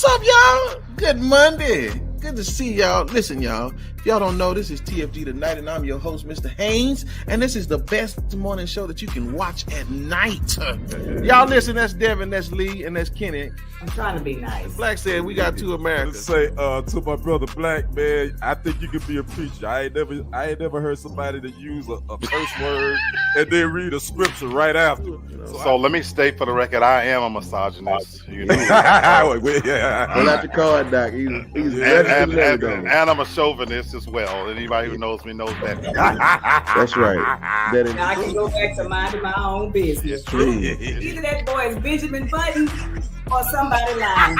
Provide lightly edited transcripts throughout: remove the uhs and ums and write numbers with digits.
What's up, y'all? Good Monday. Good to see y'all. Listen, y'all. If y'all don't know, this is TFG Tonight, and I'm your host, Mr. Haynes. And this is the best morning show that you can watch at night. Y'all listen, that's Devin, that's Lee, and that's Kenny. I'm trying to be nice. Black said we got two Americans. Let's say to my brother Black, man, I think you could be a preacher. I ain't never heard somebody that use a curse word and then read a scripture right after. You know? So let me state for the record, I am a misogynist. You know, Pull out your card, Doc. He's and I'm a chauvinist as well. Anybody who knows me knows that. That's right. Now I can go back to minding my own business. True. Either that boy is Benjamin Button or somebody lying.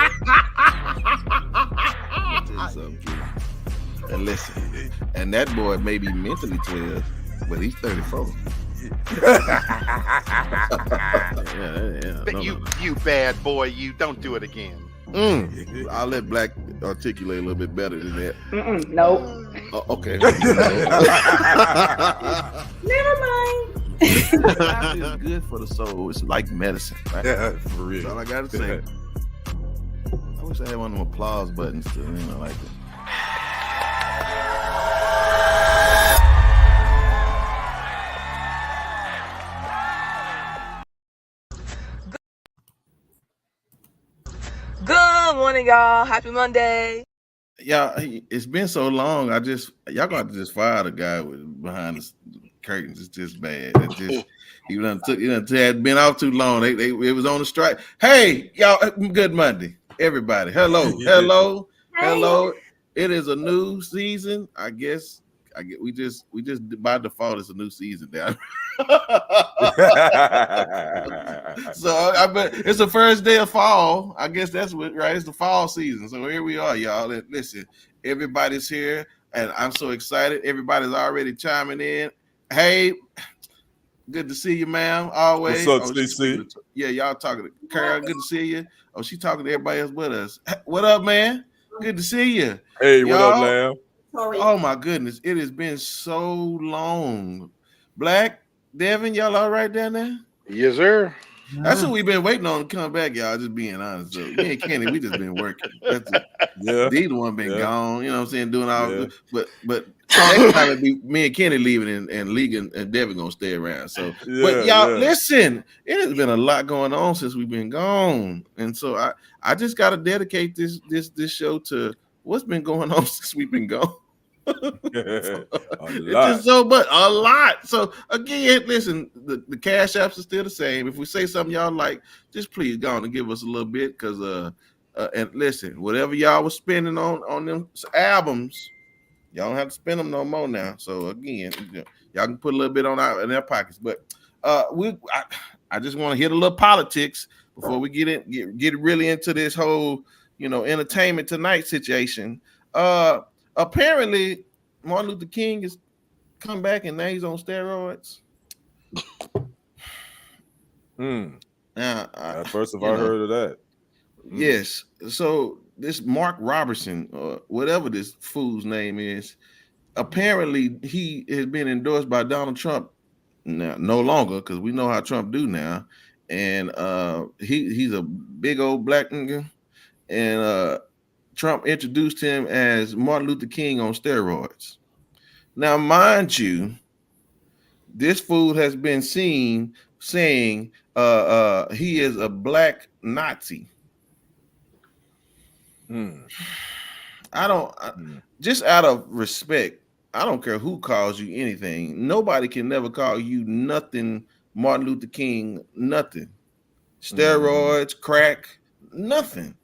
And listen, and that boy may be mentally 12, but he's 34. You bad boy, you don't do it again. I'll let Black articulate a little bit better than that. Nope. Okay. Never mind. Laughter is good for the soul. It's like medicine. Right? Yeah, for real. That's all I gotta say. I wish I had one of them applause buttons to, like that. Good morning, y'all. Happy Monday. Yeah, it's been so long. Y'all got to just fire the guy behind the curtains. It's just bad. It's just it had been out too long. It was on the strike. Hey, y'all. Good Monday, everybody. Hello. It is a new season. I guess we just by default it's a new season now. So I bet it's the first day of fall. I guess that's what, right? It's the fall season. So here we are, y'all. And listen, everybody's here, and I'm so excited. Everybody's already chiming in. Hey, good to see you, ma'am. Always. What's up, CC? Yeah, y'all talking to Carol. Good to see you. Oh, she talking to everybody else with us. What up, man? Good to see you. Hey, what y'all. up, Lamb? Oh my goodness, it has been so long. Black, Devin, y'all all right down there? Yes, sir. That's what we've been waiting on to come back, y'all. Just being honest. So me and Kenny, we just been working. Yeah. These one been gone. You know what I'm saying? Doing all but next time it be me and Kenny leaving and Lee and Devin gonna stay around. So but y'all listen, it has been a lot going on since we've been gone. And so I just gotta dedicate this show to what's been going on since we've been gone. It's just so much, a lot. So again, listen, the cash apps are still the same. If we say something y'all like, just please go on and give us a little bit, because and listen, whatever y'all was spending on them albums, y'all don't have to spend them no more now. So again, y'all can put a little bit in their pockets. But I just want to hit a little politics before we get really into this whole entertainment tonight situation. Apparently, Martin Luther King has come back and now he's on steroids. Now, first of all, I heard of that. Yes. So this Mark Robertson, or whatever this fool's name is, apparently he has been endorsed by Donald Trump. Now, no longer, because we know how Trump do now. And he's a big old black nigga. And Trump introduced him as Martin Luther King on steroids. Now, mind you, this fool has been seen saying he is a black Nazi. Just out of respect, I don't care who calls you anything. Nobody can never call you nothing Martin Luther King, nothing. Steroids, crack, nothing.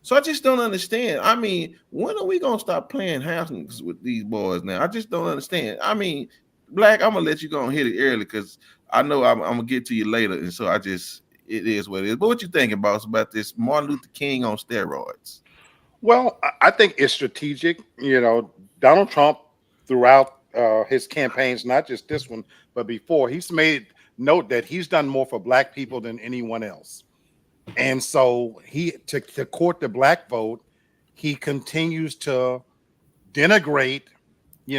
So I just don't understand. I mean, when are we gonna stop playing houses with these boys now? I just don't understand. I mean, Black, I'm gonna let you go and hit it early because I know I'm gonna get to you later, and so it is what it is. But what you thinking, boss, about this Martin Luther King on steroids? Well, I think it's strategic. Donald Trump throughout his campaigns, not just this one, but before, he's made note that he's done more for black people than anyone else. And so to court the black vote, he continues to denigrate,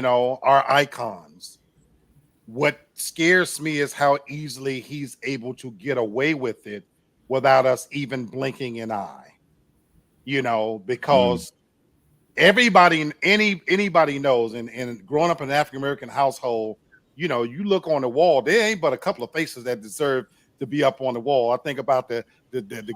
our icons. What scares me is how easily he's able to get away with it without us even blinking an eye. because everybody, anybody knows, and growing up in an African American household, you look on the wall, there ain't but a couple of faces that deserve to be up on the wall. I think about the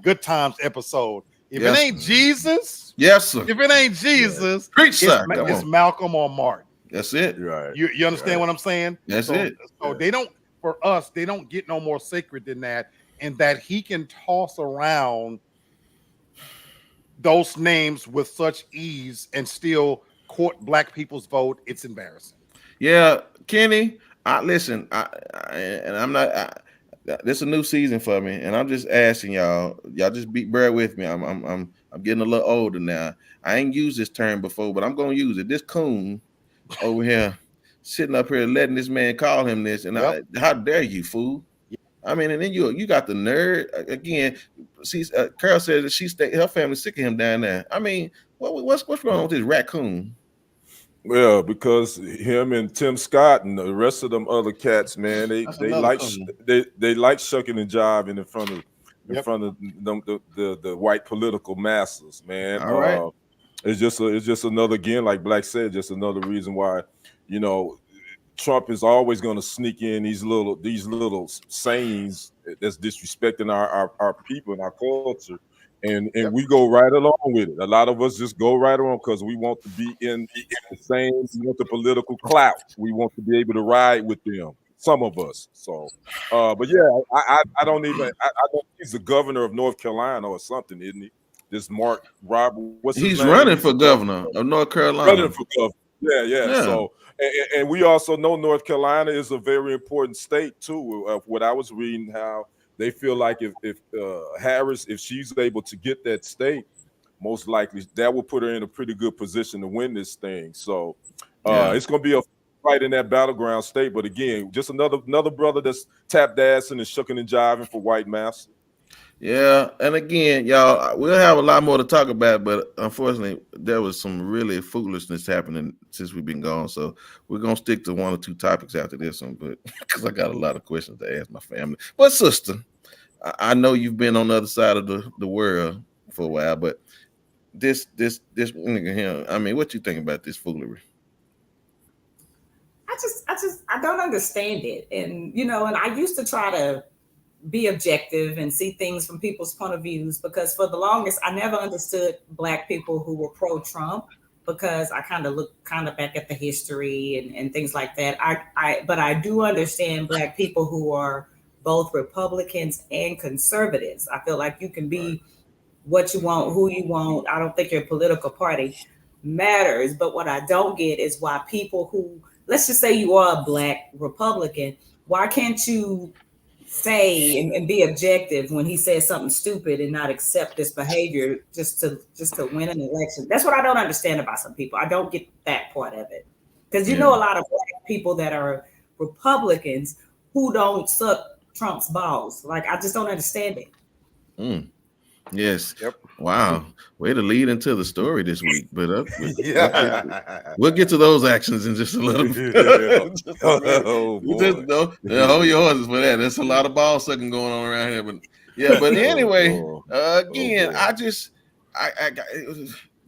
Good Times episode. If it ain't Jesus, yes, sir. If it ain't Jesus, it's Malcolm or Martin. That's it. Right. You understand what I'm saying? That's it. So they don't get no more sacred than that, and that he can toss around those names with such ease and still court black people's vote. It's embarrassing. Yeah, Kenny. Listen. This is a new season for me, and I'm just asking y'all. Y'all just bear with me. I'm getting a little older now. I ain't used this term before, but I'm gonna use it. This coon over here, sitting up here, letting this man call him this, and how dare you, fool? I mean, and then you got the nerd again. See, Carol said that her family's sick of him down there. I mean, what's going on with this raccoon? Well, because him and Tim Scott and the rest of them other cats, man, they like shucking and jiving in front of them, the white political masses, man. All right. It's just another, again, like Black said, just another reason why, Trump is always going to sneak in these little sayings that's disrespecting our people and our culture. And we go right along with it. A lot of us just go right along because we want to be in the same, we want the political clout. We want to be able to ride with them. Some of us. So, but yeah, I don't he's the governor of North Carolina or something, isn't he? This Mark Rob, he's running for governor of North Carolina. Running for governor. Yeah. So, and we also know North Carolina is a very important state too. Of what I was reading, how they feel like if Harris, if she's able to get that state, most likely that will put her in a pretty good position to win this thing. So it's going to be a fight in that battleground state. But again, just another brother that's tap dancing and shucking and jiving for white master. Yeah, and again, y'all, we'll have a lot more to talk about, but unfortunately, there was some really foolishness happening since we've been gone. So we're gonna stick to one or two topics after this one, but because I got a lot of questions to ask my family. But sister, I know you've been on the other side of the world for a while, but this nigga here, I mean, what you think about this foolery? I don't understand it, and and I used to try to be objective and see things from people's point of views, because for the longest I never understood Black people who were pro-Trump, because I kind of look back at the history and things like that. But I do understand Black people who are both Republicans and conservatives. I feel like you can be what you want, who you want. I don't think your political party matters. But what I don't get is why people who, let's just say you are a Black Republican, why can't you say and be objective when he says something stupid and not accept this behavior just to win an election? That's what I don't understand about some people. I don't get that part of it, because a lot of Black people that are Republicans who don't suck Trump's balls. Like, I just don't understand it. Yes. Yep. Wow. Way to lead into the story this week. But we'll get to those actions in just a little bit. Hold your horses for that. There's a lot of ball sucking going on around here. But yeah, but anyway, again, I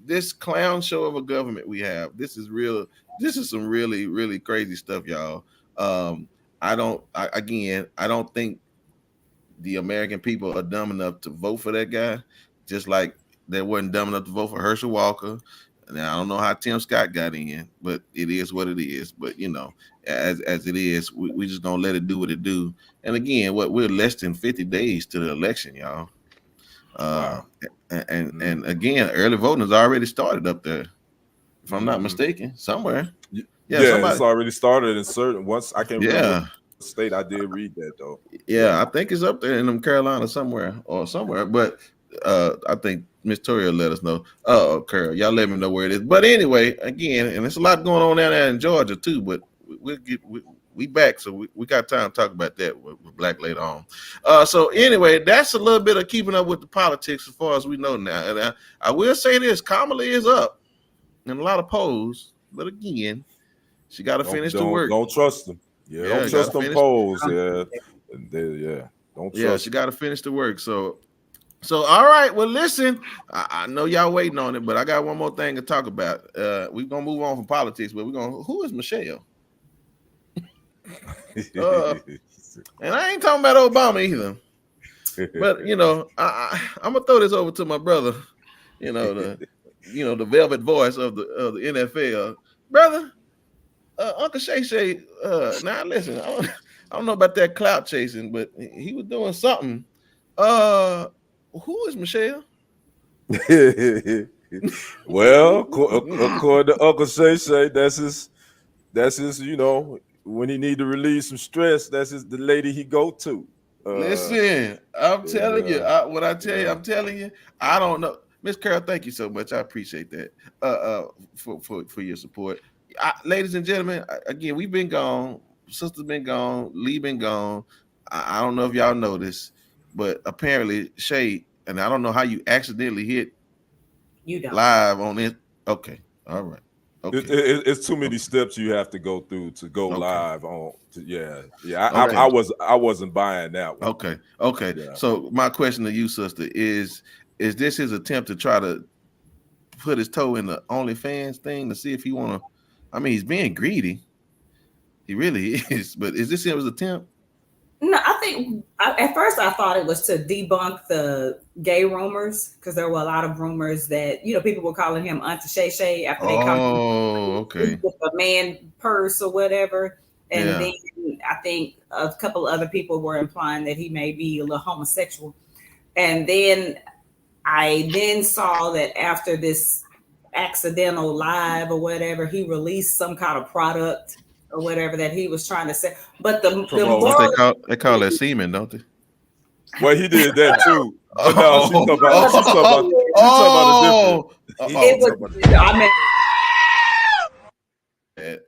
this clown show of a government we have. This is real. This is some really, really crazy stuff, y'all. I don't think the American people are dumb enough to vote for that guy, just like they weren't dumb enough to vote for Herschel Walker. Now, I don't know how Tim Scott got in, but it is what it is. But as it is, we just gonna let it do what it do. And again, we're less than 50 days to the election, y'all. And again, early voting has already started up there, if I'm not mistaken, somewhere. Yeah, it's already started in certain. Once I can't remember the state. I did read that though. Yeah, I think it's up there in them Carolina somewhere. But I think Miss Toria let us know. Oh, Carol, y'all let me know where it is. But anyway, again, and there's a lot going on down there in Georgia too. But we back, so we got time to talk about that with Black later on. So anyway, that's a little bit of keeping up with the politics as far as we know now. And I will say this: Kamala is up in a lot of polls, but again, she got to finish the work. Don't trust them. Yeah, don't trust them polls. Yeah. Don't trust. She got to finish the work. So So, all right. Well, listen, I know y'all waiting on it, but I got one more thing to talk about. We're gonna move on from politics, but who is Michelle? And I ain't talking about Obama either. But I'm gonna throw this over to my brother. The velvet voice of the NFL, brother. Uncle Shay. Now listen, I don't know about that clout chasing, but he was doing something. Who is Michelle? Well, according to Uncle Shay, that's his. When he need to release some stress, that's the lady he go to. Listen, I'm telling you, I'm telling you, I don't know. Miss Carol, thank you so much. I appreciate that. For your support. Ladies and gentlemen, again, we've been gone. Sister's been gone. Lee been gone. I don't know if y'all know this, but apparently Shay, and I don't know how you accidentally hit live on it. Okay. All right. Okay. It's too many steps you have to go through to go live on. I wasn't buying that one. Okay. Yeah. So my question to you, sister, is this his attempt to try to put his toe in the OnlyFans thing to see if he want to? I mean, he's being greedy. He really is. But is this his attempt? No, I think at first I thought it was to debunk the gay rumors, because there were a lot of rumors that people were calling him Auntie Shay Shay after they called him with a man purse or whatever, and then I think a couple other people were implying that he may be a little homosexual, and then I saw that after this accidental live or whatever, he released some kind of product or whatever that he was trying to say. But the they call that semen, don't they? Well, he did that too. But no, she's talking about a different.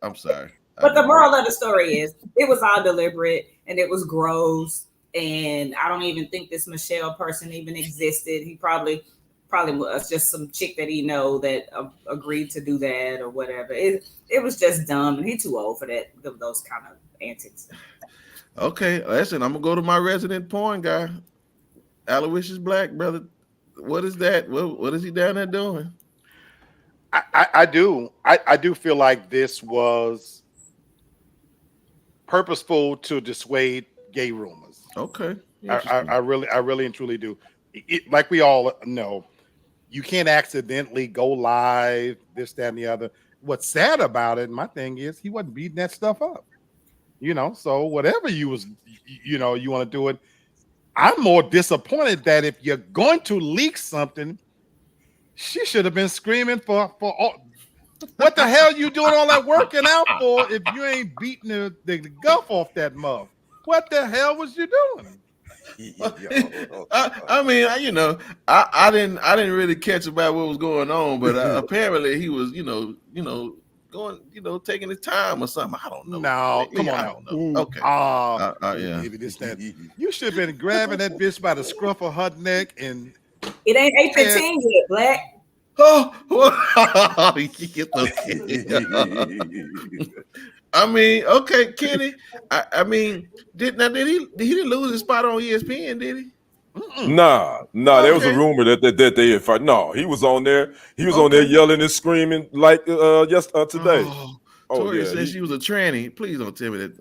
I'm sorry. But the moral of the story is it was all deliberate and it was gross. And I don't even think this Michelle person even existed. He probably was just some chick that he know that agreed to do that or whatever. It was just dumb, and he's too old for those kind of antics. Okay, listen, I'm gonna go to my resident porn guy, Aloysius Black, brother. What is that? What is he down there doing? I do feel like this was purposeful to dissuade gay rumors. Okay, I really and truly do. Like we all know, you can't accidentally go live, this, that, and the other. What's sad about it, my thing is, he wasn't beating that stuff up. So whatever you want to do it. I'm more disappointed that if you're going to leak something, she should have been screaming for all. What the hell you doing all that working out for if you ain't beating the guff off that muff? What the hell was you doing? I mean, I didn't really catch about what was going on, but apparently he was, going, taking his time or something. I don't know. No, come on. I don't know. Okay. Yeah. You should have been grabbing that bitch by the scruff of her neck, and it ain't 8:15 yet, Black. I mean, okay, Kenny. I mean, he didn't lose his spot on ESPN, did he? Nah. There was a rumor that they had fired. No, he was on there. He was on there yelling and screaming like today. Tori said she was a tranny. Please don't tell me that.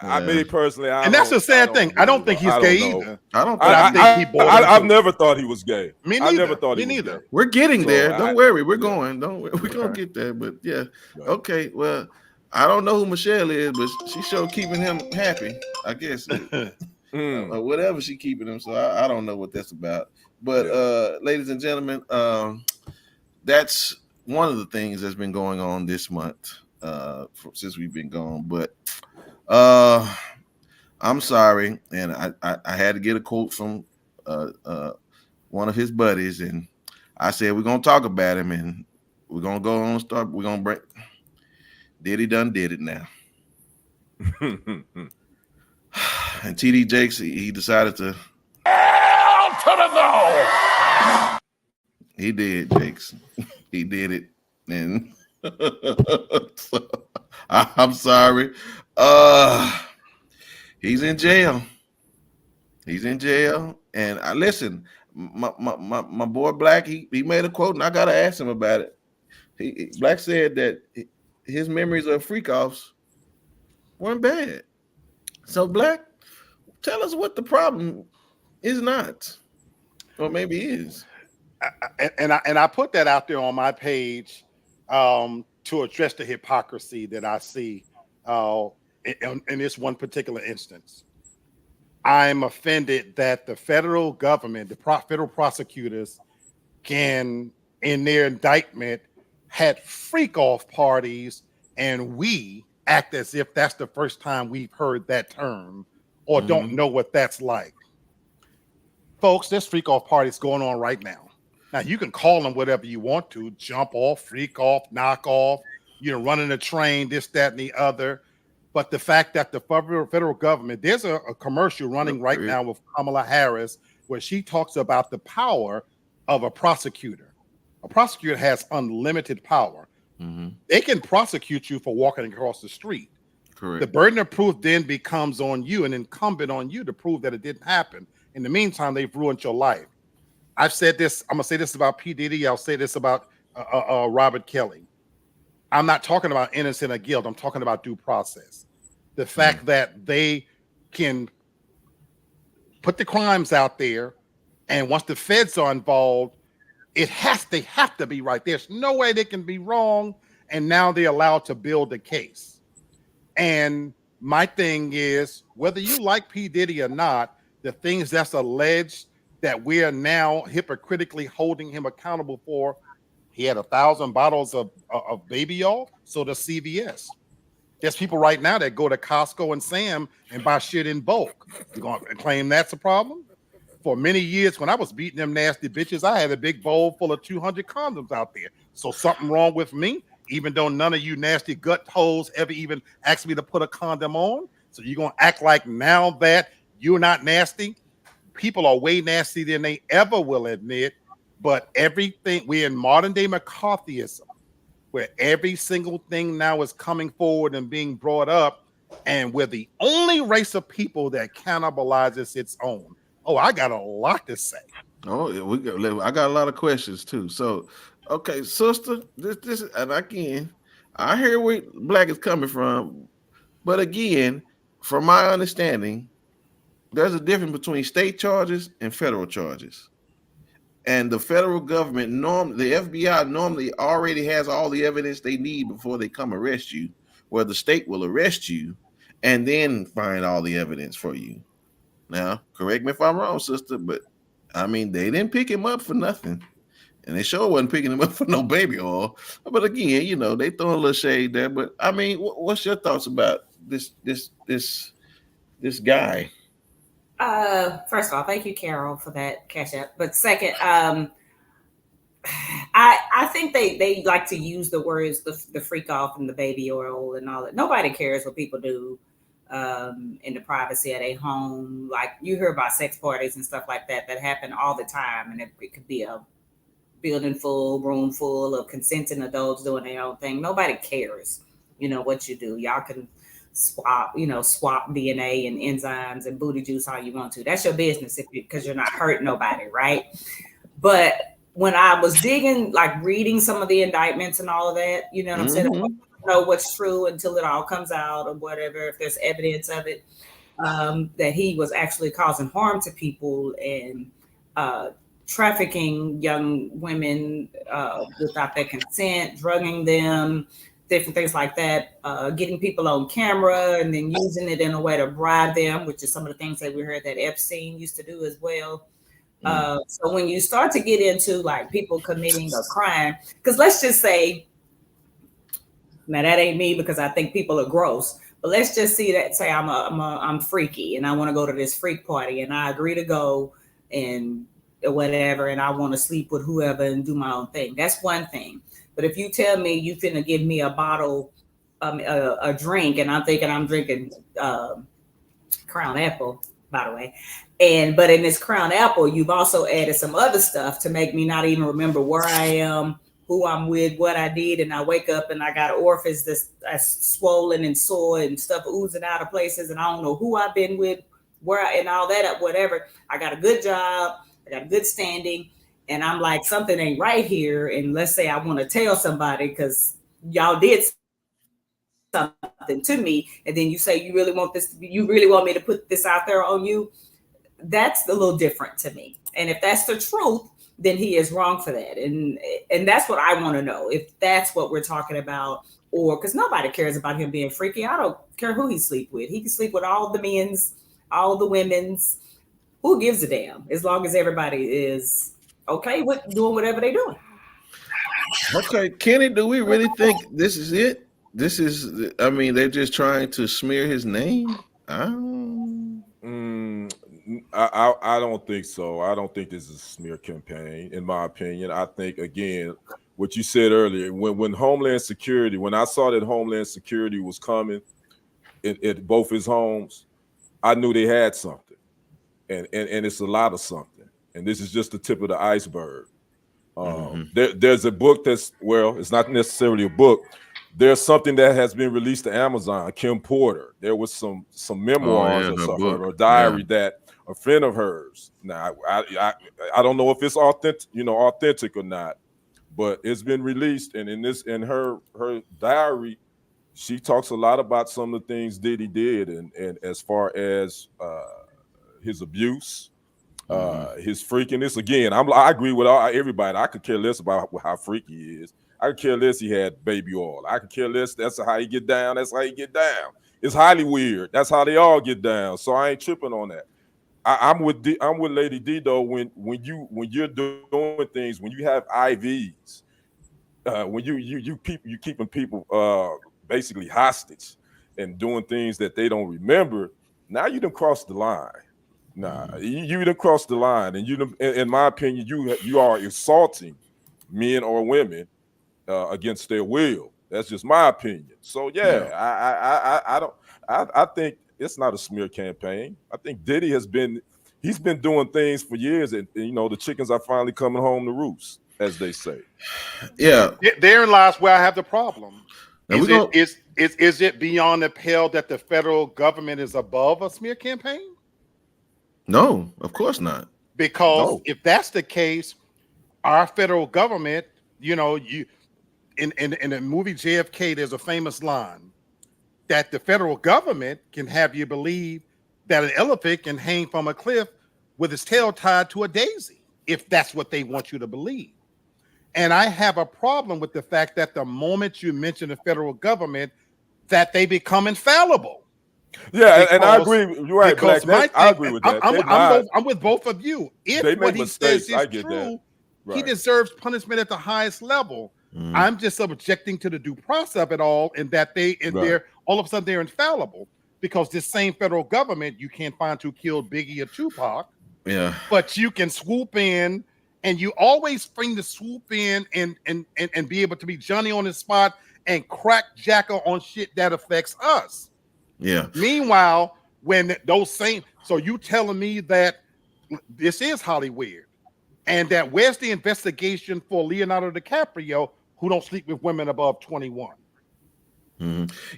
I mean personally, and that's the sad thing. I don't think he's gay either. I've never thought he was gay. Me neither. I never thought he was gay. We're getting there. Don't worry. We're going. We're gonna get there. But yeah. Okay. Well, I don't know who Michelle is, but she sure keeping him happy, I guess. Or whatever she keeping him. So I don't know what that's about. But ladies and gentlemen, that's one of the things that's been going on this month since we've been gone. But I'm sorry, and I had to get a quote from one of his buddies, and I said we're gonna talk about him, and we're gonna go on start. We're gonna break. Diddy done did it now. And TD Jakes, he decided to. Hell to the no! He did, Jakes. He did it. And so, I'm sorry. He's in jail. He's in jail. And I listen, my boy Black, he made a quote, and I gotta ask him about it. Black said that his memories of freak offs weren't bad. So Black, tell us what the problem is not, or maybe is. And I put that out there on my page to address the hypocrisy that I see in this one particular instance. I'm offended that the federal government, the federal prosecutors, can, in their indictment, had freak off parties, and we act as if that's the first time we've heard that term or don't know what that's like. Folks, there's freak off parties going on right now. Now, you can call them whatever you want to, jump off, freak off, knock off, running a train, this, that, and the other. But the fact that the federal government, there's a commercial running right now with Kamala Harris where she talks about the power of a prosecutor. A prosecutor has unlimited power. They can prosecute you for walking across the street. Correct. The burden of proof then becomes on you and incumbent on you to prove that it didn't happen. In the meantime, they've ruined your life. I've said this. I'm going to say this about P. Diddy. I'll say this about Robert Kelly. I'm not talking about innocent or guilt. I'm talking about due process. The fact that they can put the crimes out there, and once the feds are involved, they have to be right. There's no way they can be wrong, and now they're allowed to build a case. And my thing is, whether you like P. Diddy or not, the things that's alleged that we are now hypocritically holding him accountable for, he had 1,000 bottles of baby oil, so does CVS. There's people right now that go to Costco and Sam and buy shit in bulk. You're going to claim that's a problem? For many years, when I was beating them nasty bitches, I had a big bowl full of 200 condoms out there. So something wrong with me, even though none of you nasty gut holes ever even asked me to put a condom on. So you're going to act like now that you're not nasty? People are way nastier than they ever will admit. But everything, we're in modern day McCarthyism, where every single thing now is coming forward and being brought up, and we're the only race of people that cannibalizes its own. Oh, I got a lot to say. Oh, I got a lot of questions too. So, okay, sister, this, and again, I hear where Black is coming from, but again, from my understanding, there's a difference between state charges and federal charges. And the federal government, the FBI normally already has all the evidence they need before they come arrest you, where the state will arrest you and then find all the evidence for you. Now, correct me if I'm wrong, sister, but I mean, they didn't pick him up for nothing. And they sure wasn't picking him up for no baby oil. But again, they throw a little shade there. But I mean, what's your thoughts about this guy? First of all, thank you, Carol, for that cash app. But second, I think they like to use the words the freak off and the baby oil and all that. Nobody cares what people do in the privacy of their home. Like, you hear about sex parties and stuff like that happen all the time, and it could be a building room full of consenting adults doing their own thing. Nobody cares, what you do. Y'all can swap DNA and enzymes and booty juice all you want to. That's your business because you're not hurting nobody, right? But when I was digging, like reading some of the indictments and all of that, you know what I'm saying? I don't know what's true until it all comes out or whatever, if there's evidence of it, that he was actually causing harm to people and trafficking young women without their consent, drugging them, different things like that, getting people on camera and then using it in a way to bribe them, which is some of the things that we heard that Epstein used to do as well. So when you start to get into like people committing a crime, because let's just say, now that ain't me because I think people are gross, but let's just say I'm freaky and I want to go to this freak party and I agree to go and whatever, and I want to sleep with whoever and do my own thing. That's one thing. But if you tell me you finna give me a bottle, a drink, and I'm thinking I'm drinking Crown Apple, by the way, but in this Crown Apple, you've also added some other stuff to make me not even remember where I am, who I'm with, what I did, and I wake up and I got orifice that's swollen and sore and stuff oozing out of places, and I don't know who I've been with, and all that, whatever. I got a good job, I got a good standing, and I'm like, something ain't right here. And let's say I want to tell somebody because y'all did something to me, and then you say you really want me to put this out there on you. That's a little different to me. And if that's the truth, then he is wrong for that. And that's what I want to know, if that's what we're talking about, or because nobody cares about him being freaky. I don't care who he sleep with. He can sleep with all the men's, all the women's. Who gives a damn? As long as everybody is okay with doing whatever they're doing. Okay, Kenny, do we really think this is it? I mean, they're just trying to smear his name? I don't think so. I don't think this is a smear campaign, in my opinion. I think, again, what you said earlier, when Homeland Security, when I saw that Homeland Security was coming at both his homes, I knew they had something. And it's a lot of something. And this is just the tip of the iceberg. There's a book it's not necessarily a book. There's something that has been released to Amazon, Kim Porter. There was some memoirs or a diary that a friend of hers. Now, I don't know if it's authentic or not, but it's been released. And in her diary, she talks a lot about some of the things Diddy did, and as far as his abuse, his freakiness. Again, I agree with everybody. I could care less about how freaky he is. I could care less he had baby oil. I could care less. That's how he get down. That's how he get down. It's highly weird. That's how they all get down. So I ain't tripping on that. I'm with Lady D though. When you're doing things, when you have IVs, when you keeping people basically hostage and doing things that they don't remember. Now you done crossed the line. You done crossed the line, and in my opinion, you are assaulting men or women against their will. That's just my opinion. So I think it's not a smear campaign. I think Diddy he's been doing things for years, and the chickens are finally coming home to roost, as they say. Yeah, therein lies where I have the problem. Is it beyond the pale that the federal government is above a smear campaign? No, of course not. Because if that's the case, our federal government, in the movie JFK, there's a famous line that the federal government can have you believe that an elephant can hang from a cliff with its tail tied to a daisy, if that's what they want you to believe. And I have a problem with the fact that the moment you mention the federal government, that they become infallible. Yeah, and I agree. You're right, Black. I agree with that. I'm with both of you. If what he says is true, right, he deserves punishment at the highest level. I'm just objecting to the due process of it all, and that they're all of a sudden they're infallible, because this same federal government, you can't find who killed Biggie or Tupac. Yeah, but you can swoop in, and you always bring the swoop in and be able to be Johnny on the spot and crack Jacker on shit that affects us. Yeah. Meanwhile, when so you telling me that this is Hollywood, and that where's the investigation for Leonardo DiCaprio, who don't sleep with women above 21?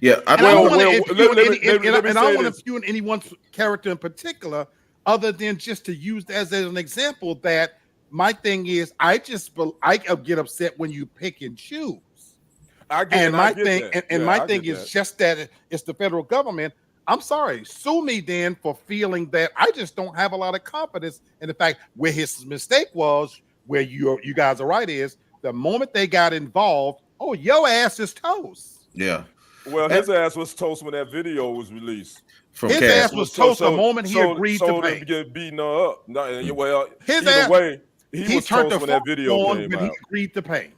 Yeah, I don't want to impugn anyone's character in particular, other than just to use as an example. That my thing is, I get upset when you pick and choose. My thing is just that it's the federal government. I'm sorry, sue me then for feeling that I just don't have a lot of confidence in the fact where his mistake was. Where you guys are right is the moment they got involved. Oh, your ass is toast. Yeah. Well, his ass was toast when that video was released. His ass was toast the moment he agreed to pay. Get beaten up. Well, his ass, he was toast when that video came out. He agreed to pay.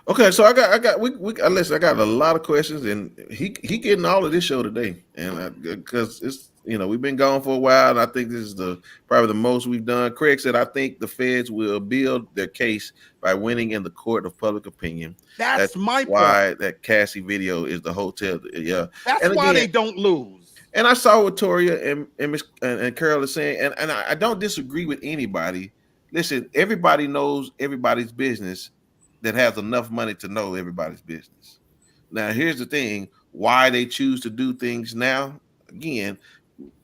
Okay, so I got listen. I got a lot of questions, and he getting all of this show today, and because it's we've been gone for a while, and I think this is probably the most we've done. Craig said, I think the feds will build their case by winning in the court of public opinion. That's my why point. That Cassie video is the hotel. Yeah, that's why they don't lose. And I saw what Toria and Carol are saying, and I don't disagree with anybody. Listen, everybody knows everybody's business that has enough money to know everybody's business. Now, here's the thing: why they choose to do things now. Again,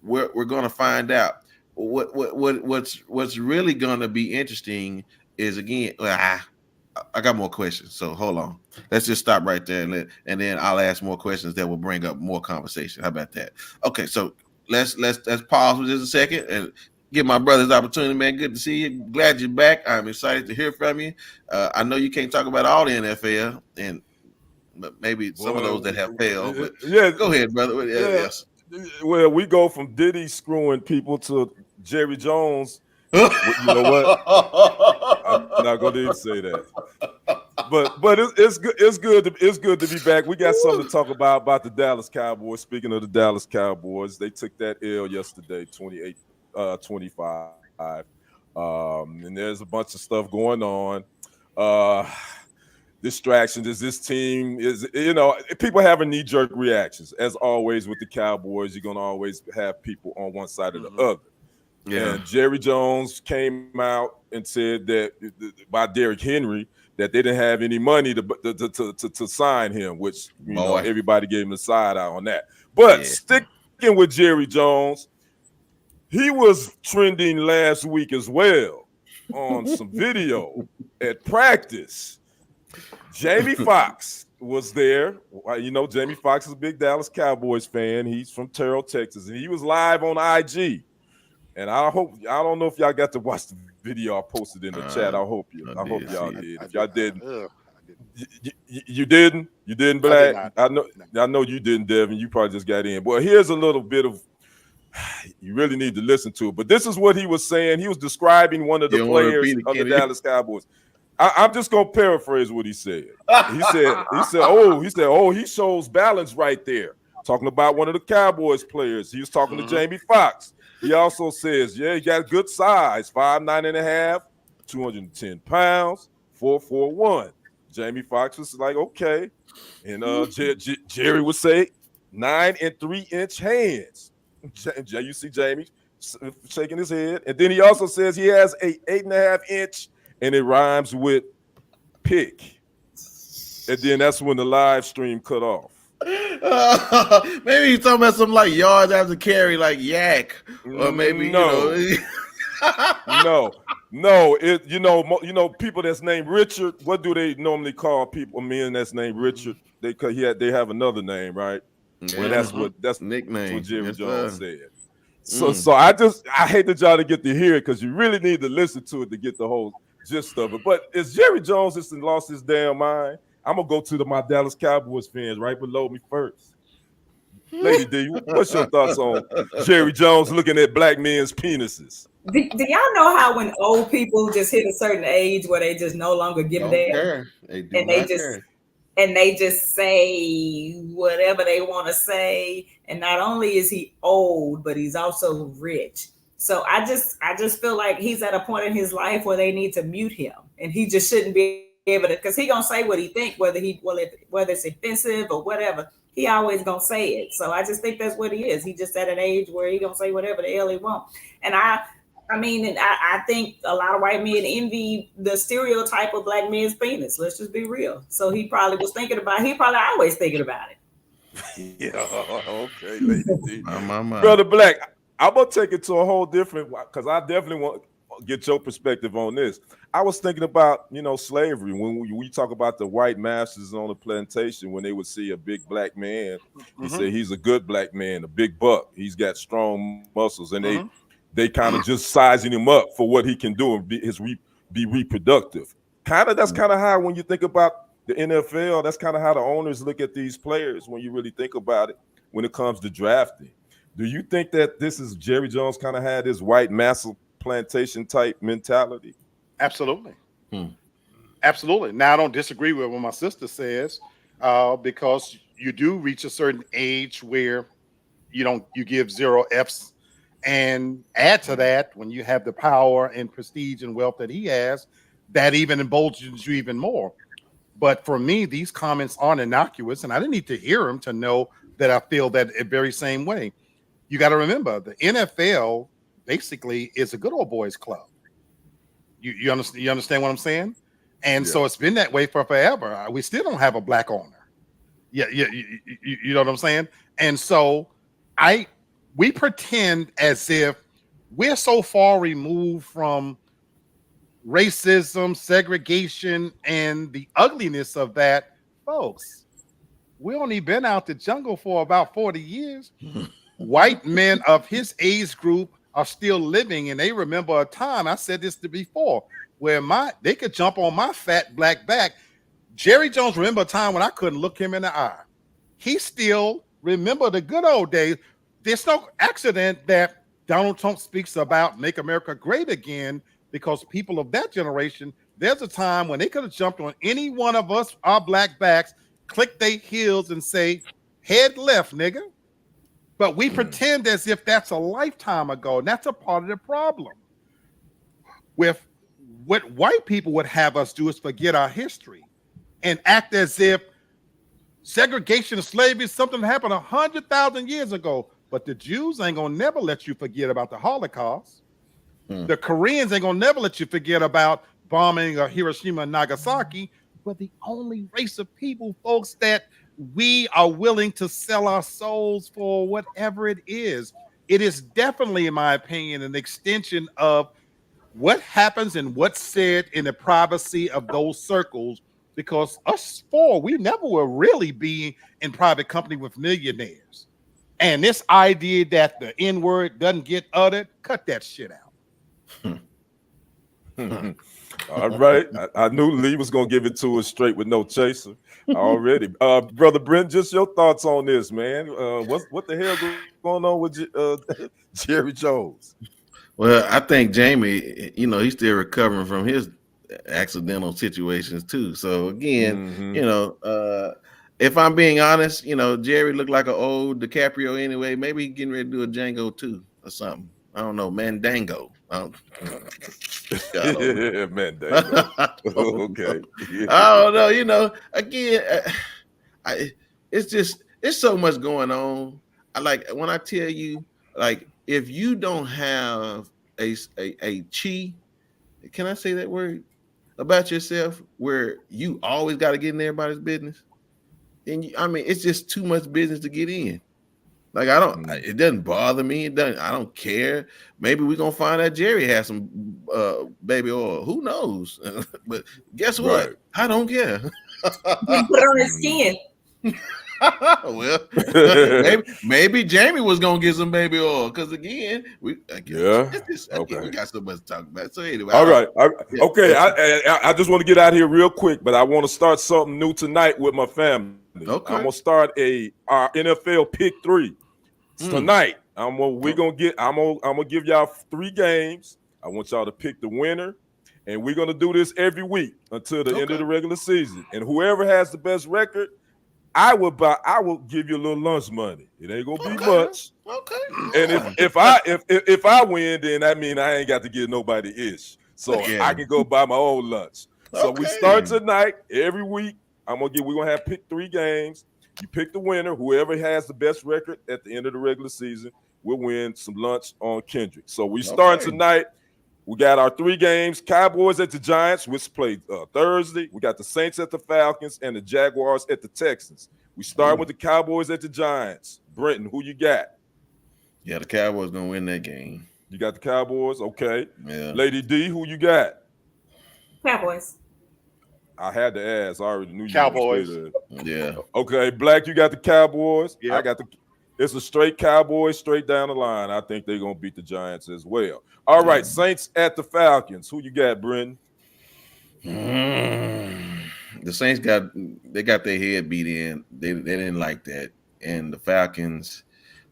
we're going to find out. What's really going to be interesting is, again, I got more questions, so hold on. Let's just stop right there, and then I'll ask more questions that will bring up more conversation. How about that? Okay, so let's pause for just a second and give my brothers opportunity, man. Good to see you. Glad you're back. I'm excited to hear from you. I know you can't talk about all the NFL, but maybe some of those that have failed. But yeah, go ahead, brother. Yes. Well, we go from Diddy screwing people to Jerry Jones. You know what? I'm not going to even say that. But it's good. It's good to be back. We got something to talk about the Dallas Cowboys. Speaking of the Dallas Cowboys, they took that L yesterday, 28-25. And there's a bunch of stuff going on. Distractions is this team is, people having knee-jerk reactions. As always with the Cowboys, you're gonna always have people on one side or the other. Yeah. And Jerry Jones came out and said that by Derrick Henry that they didn't have any money to sign him, which everybody gave him a side eye on that. But sticking with Jerry Jones, he was trending last week as well on some video at practice. Jamie Foxx was there. Jamie Foxx is a big Dallas Cowboys fan. He's from Terrell, Texas, and he was live on IG. And I don't know if y'all got to watch the video I posted in the chat. I hope y'all did. If y'all didn't, you didn't? You didn't, Black? I know you didn't, Devin. You probably just got in. But here's a little bit of, you really need to listen to it. But this is what he was saying. He was describing one of the players of the Dallas Cowboys. I'm just gonna paraphrase what he said. He said, he shows balance right there. Talking about one of the Cowboys players. He was talking to Jamie Foxx. He also says, he got good size, 5'9.5", 210 pounds, 4'1". Jamie Foxx was like, okay. And Jerry would say 9 3-inch hands. You see Jamie shaking his head. And then he also says he has a 8.5-inch, and it rhymes with pick. And then that's when the live stream cut off. Maybe he's talking about something like yards after carry, like yak, or maybe no. People that's named Richard. What do they normally call people? Men that's named Richard. They have another name, right? Yeah. Well, that's nickname. What Jerry Jones said. So I hate that y'all to get to hear it because you really need to listen to it to get the whole gist of it. But is Jerry Jones just lost his damn mind? I'm gonna go to my Dallas Cowboys fans right below me first. Lady D, what's your thoughts on Jerry Jones looking at black men's penises? Do y'all know how when old people just hit a certain age where they just no longer give a damn? They just say whatever they want to say. And not only is he old, but he's also rich. So I just feel like he's at a point in his life where they need to mute him, and he just shouldn't be able to, because he gonna say what he think, whether it's offensive or whatever. He always gonna say it. So I just think that's what he is. He just at an age where he gonna say whatever the hell he want. And I think a lot of white men envy the stereotype of black men's penis. Let's just be real. So he probably always thinking about it. Yeah, okay, Lady D. Brother Black, I'm gonna take it to a whole different, because I definitely want to get your perspective on this. I was thinking about, slavery. When we talk about the white masters on the plantation, when they would see a big black man, they say he's a good black man, a big buck. He's got strong muscles, and they kind of just sizing him up for what he can do and be reproductive. That's kind of how, when you think about the NFL, that's kind of how the owners look at these players when you really think about it when it comes to drafting. Do you think that this is Jerry Jones kind of had this white master plantation type mentality? Absolutely. Absolutely. Now, I don't disagree with what my sister says, because you do reach a certain age where you give 0 Fs, and add to that, when you have the power and prestige and wealth that he has, that even emboldens you even more. But for me, these comments aren't innocuous, and I didn't need to hear them to know that I feel that very same way. You got to remember, the NFL basically is a good old boys club. You understand what I'm saying? And so it's been that way for forever. We still don't have a black owner. Yeah, you know what I'm saying? And so we pretend as if we're so far removed from racism, segregation, and the ugliness of that, folks. We only been out the jungle for about 40 years. White men of his age group are still living, and they remember a time, I said this before, where they could jump on my fat black back. Jerry Jones remember a time when I couldn't look him in the eye. He still remember the good old days. There's no accident that Donald Trump speaks about make America great again, because people of that generation, there's a time when they could have jumped on any one of us, our black backs, click their heels and say, head left, nigga. But we pretend as if that's a lifetime ago, and that's a part of the problem. With what white people would have us do is forget our history and act as if segregation and slavery is something that happened 100,000 years ago. But the Jews ain't gonna never let you forget about the Holocaust. The Koreans ain't gonna never let you forget about bombing Hiroshima and Nagasaki. We're the only race of people, folks, that we are willing to sell our souls for whatever it is. It is definitely, in my opinion, an extension of what happens and what's said in the privacy of those circles, because us four, we never will really be in private company with millionaires. And this idea that the N-word doesn't get uttered, cut that shit out. All right. I knew Lee was going to give it to us straight with no chaser already. Brother Brent, just your thoughts on this, man. What the hell going on with Jerry Jones? Well, I think Jamie, he's still recovering from his accidental situations too. So again, if I'm being honest, Jerry looked like an old DiCaprio anyway. Maybe he's getting ready to do a Django 2 or something. I don't know, Mandango. Yeah, Mandango. Okay. Yeah. I don't know. Again, it's so much going on. When I tell you, if you don't have a chi, can I say that word about yourself, where you always got to get in everybody's business, and it's just too much business to get in. It doesn't bother me. I don't care. Maybe we're gonna find out Jerry has some baby oil. Who knows? But guess what? Right. I don't care. You put on his skin. Well, maybe Jamie was gonna get some baby oil, because again, we got so much to talk about. So anyway, all right. Okay, I just want to get out here real quick, but I want to start something new tonight with my family. Okay. I'm gonna start our NFL pick 3 tonight. I'm gonna give y'all 3 games. I want y'all to pick the winner, and we're gonna do this every week until the end of the regular season. And whoever has the best record, I will give you a little lunch money. It ain't gonna be much. Okay. And if I win, then that means I ain't got to give nobody ish. So I can go buy my own lunch. So we start tonight every week. We're gonna have pick 3 games. You pick the winner. Whoever has the best record at the end of the regular season will win some lunch on Kendrick. So we start tonight. We got our 3 games: Cowboys at the Giants, which played Thursday. We got the Saints at the Falcons and the Jaguars at the Texans. We start with the Cowboys at the Giants. Brenton, who you got? Yeah, the Cowboys gonna win that game. You got the Cowboys? Okay. Yeah. Lady D, who you got? Cowboys. I had to ask. I already knew you. Cowboys. Yeah. Okay, Black, you got the Cowboys. Yeah. I got it's a straight Cowboys, straight down the line. I think they're gonna beat the Giants as well. All right, Saints at the Falcons. Who you got, Brenton? The Saints got their head beat in. They didn't like that. And the Falcons,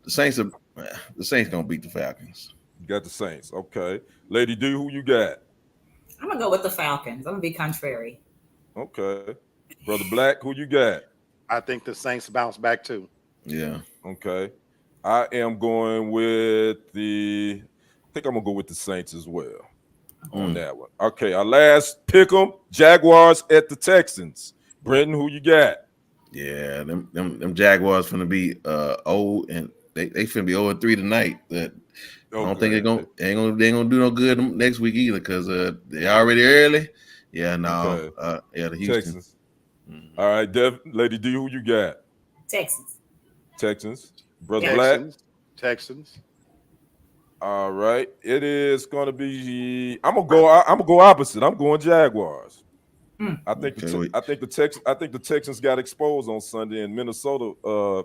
the Saints gonna beat the Falcons. You got the Saints. Okay. Lady D, who you got? I'm gonna go with the Falcons. I'm gonna be contrary. Okay. Brother Black, who you got? I think the Saints bounce back too. Yeah. Okay. I am going with I think I'm gonna go with the Saints as well on that one. Okay, our last pick 'em, Jaguars at the Texans. Brenton, who you got? Yeah, them Jaguars finna be old, and they finna be 0-3 tonight. I don't think they ain't gonna do no good next week either, because they already early. Yeah, no. Okay. The Houston. Texans. All right, Lady D, who you got? Texans. Texans. Brother Yeah. Black. Texans. All right, it is going to be. I'm gonna go opposite. I'm going Jaguars. I think the Texans got exposed on Sunday, and Minnesota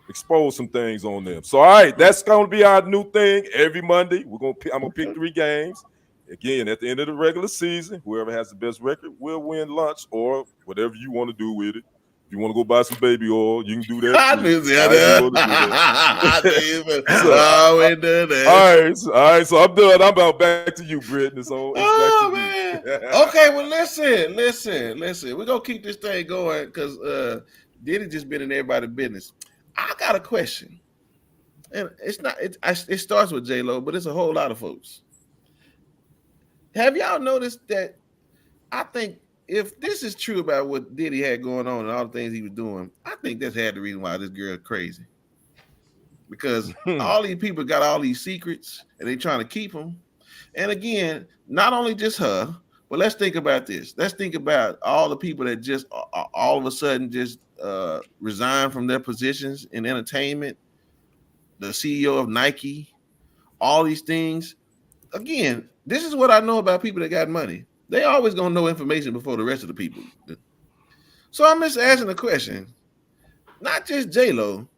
exposed some things on them. So, all right, that's going to be our new thing every Monday. I'm gonna pick 3 games. Again, at the end of the regular season, whoever has the best record will win lunch or whatever you want to do with it. If you want to go buy some baby oil, you can do that. I knew that. All right. So I'm done. I'm about back to you, Brittany. So oh man. Okay, well listen. We're gonna keep this thing going because Diddy just been in everybody's business. I got a question, and it starts with J-Lo, but it's a whole lot of folks. Have y'all noticed that? I think if this is true about what Diddy had going on and all the things he was doing, I think that's had the reason why this girl is crazy. Because all these people got all these secrets and they trying to keep them. And again, not only just her, but let's think about this. Let's think about all the people that just all of a sudden just resigned from their positions in entertainment, the CEO of Nike, all these things. Again, this is what I know about people that got money. They always gonna know information before the rest of the people. So I'm just asking a question, not just J-Lo,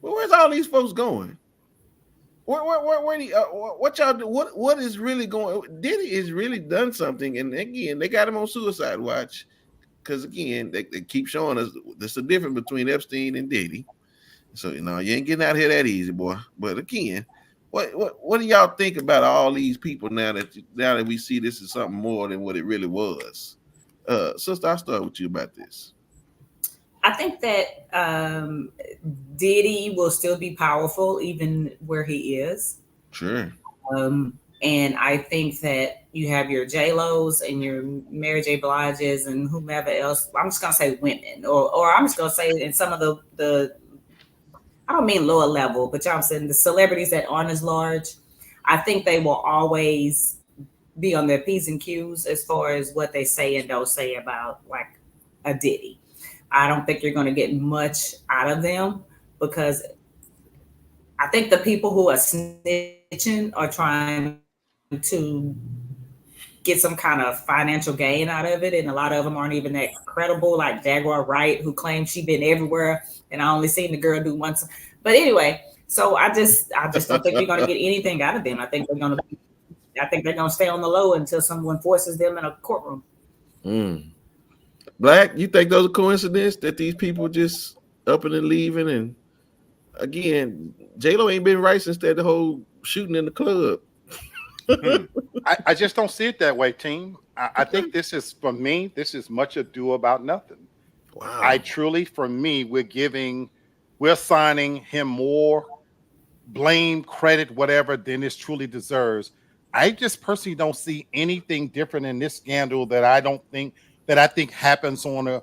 but where's all these folks going? What y'all do? What is really going? Diddy is really done something, and again, they got him on suicide watch because again, they keep showing us there's a difference between Epstein and Diddy. So you ain't getting out here that easy, boy. But again, what do y'all think about all these people now that we see this is something more than what it really was? Sister, I'll start with you about this. I think that Diddy will still be powerful even where he is. Sure. And I think that you have your J-Lo's and your Mary J. Blige's and whomever else. I'm just gonna say women, or I'm just gonna say in some of the I don't mean lower level, but y'all saying the celebrities that aren't as large. I think they will always be on their P's and Q's as far as what they say and don't say about like a Diddy. I don't think you're going to get much out of them because I think the people who are snitching are trying to get some kind of financial gain out of it. And a lot of them aren't even that credible, like Jaguar Wright, who claims she's been everywhere and I only seen the girl do once. But anyway, so I just don't think you're going to get anything out of them. I think they're going to stay on the low until someone forces them in a courtroom. Black, you think those are coincidence that these people just up and leaving? And again, J-Lo ain't been right since that whole shooting in the club. I just don't see it that way, team. I think this is, for me, this is much ado about nothing. Wow. I truly, for me, we're signing him more blame, credit, whatever, than this truly deserves. I just personally don't see anything different in this scandal that I think happens on a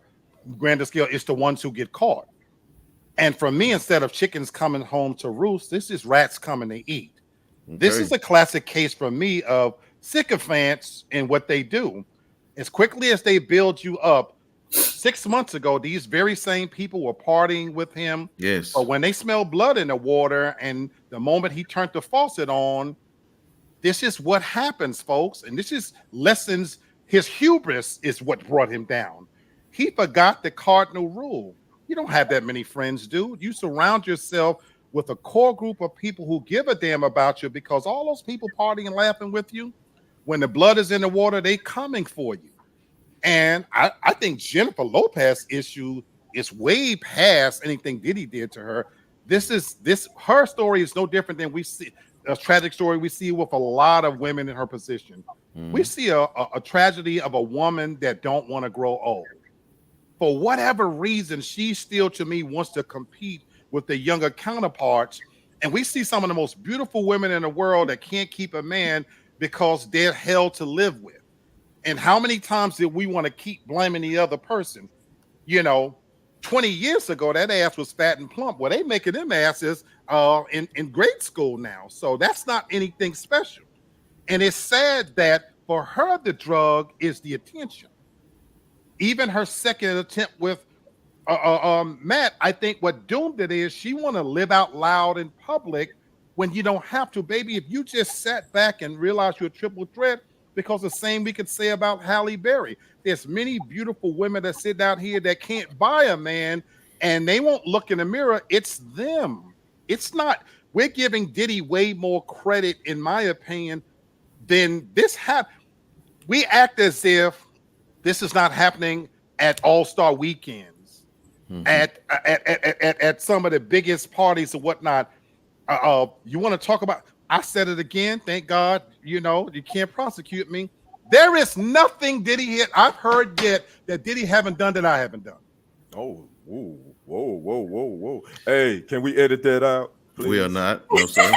grander scale. It's the ones who get caught. And for me, instead of chickens coming home to roost, this is rats coming to eat. Okay. This is a classic case for me of sycophants and what they do. As quickly as they build you up, 6 months ago, these very same people were partying with him. Yes. But when they smelled blood in the water and the moment he turned the faucet on, this is what happens, folks. And this is lessons. His hubris is what brought him down. He forgot the cardinal rule. You don't have that many friends, dude. You surround yourself with a core group of people who give a damn about you, because all those people partying and laughing with you, when the blood is in the water, they coming for you. And I think Jennifer Lopez's issue is way past anything Diddy did to her. Her story is no different than we see a tragic story we see with a lot of women in her position. We see a tragedy of a woman that don't want to grow old. For whatever reason, she still, to me, wants to compete with the younger counterparts. And we see some of the most beautiful women in the world that can't keep a man because they're hell to live with. And how many times did we want to keep blaming the other person? 20 years ago, that ass was fat and plump. Well, they making them asses in grade school now. So that's not anything special. And it's sad that for her, the drug is the attention. Even her second attempt with Matt, I think what doomed it is she want to live out loud in public when you don't have to, baby. If you just sat back and realized you're a triple threat, because the same we could say about Halle Berry. There's many beautiful women that sit down here that can't buy a man, and they won't look in the mirror. It's them. It's not. We're giving Diddy way more credit, in my opinion, than this happened. We act as if this is not happening at All-Star weekends, at some of the biggest parties and whatnot. You want to talk about? I said it again. Thank God, you can't prosecute me. There is nothing Diddy I've heard yet that Diddy haven't done that I haven't done. Oh, whoa. Hey, can we edit that out, please? We are not. No, sir.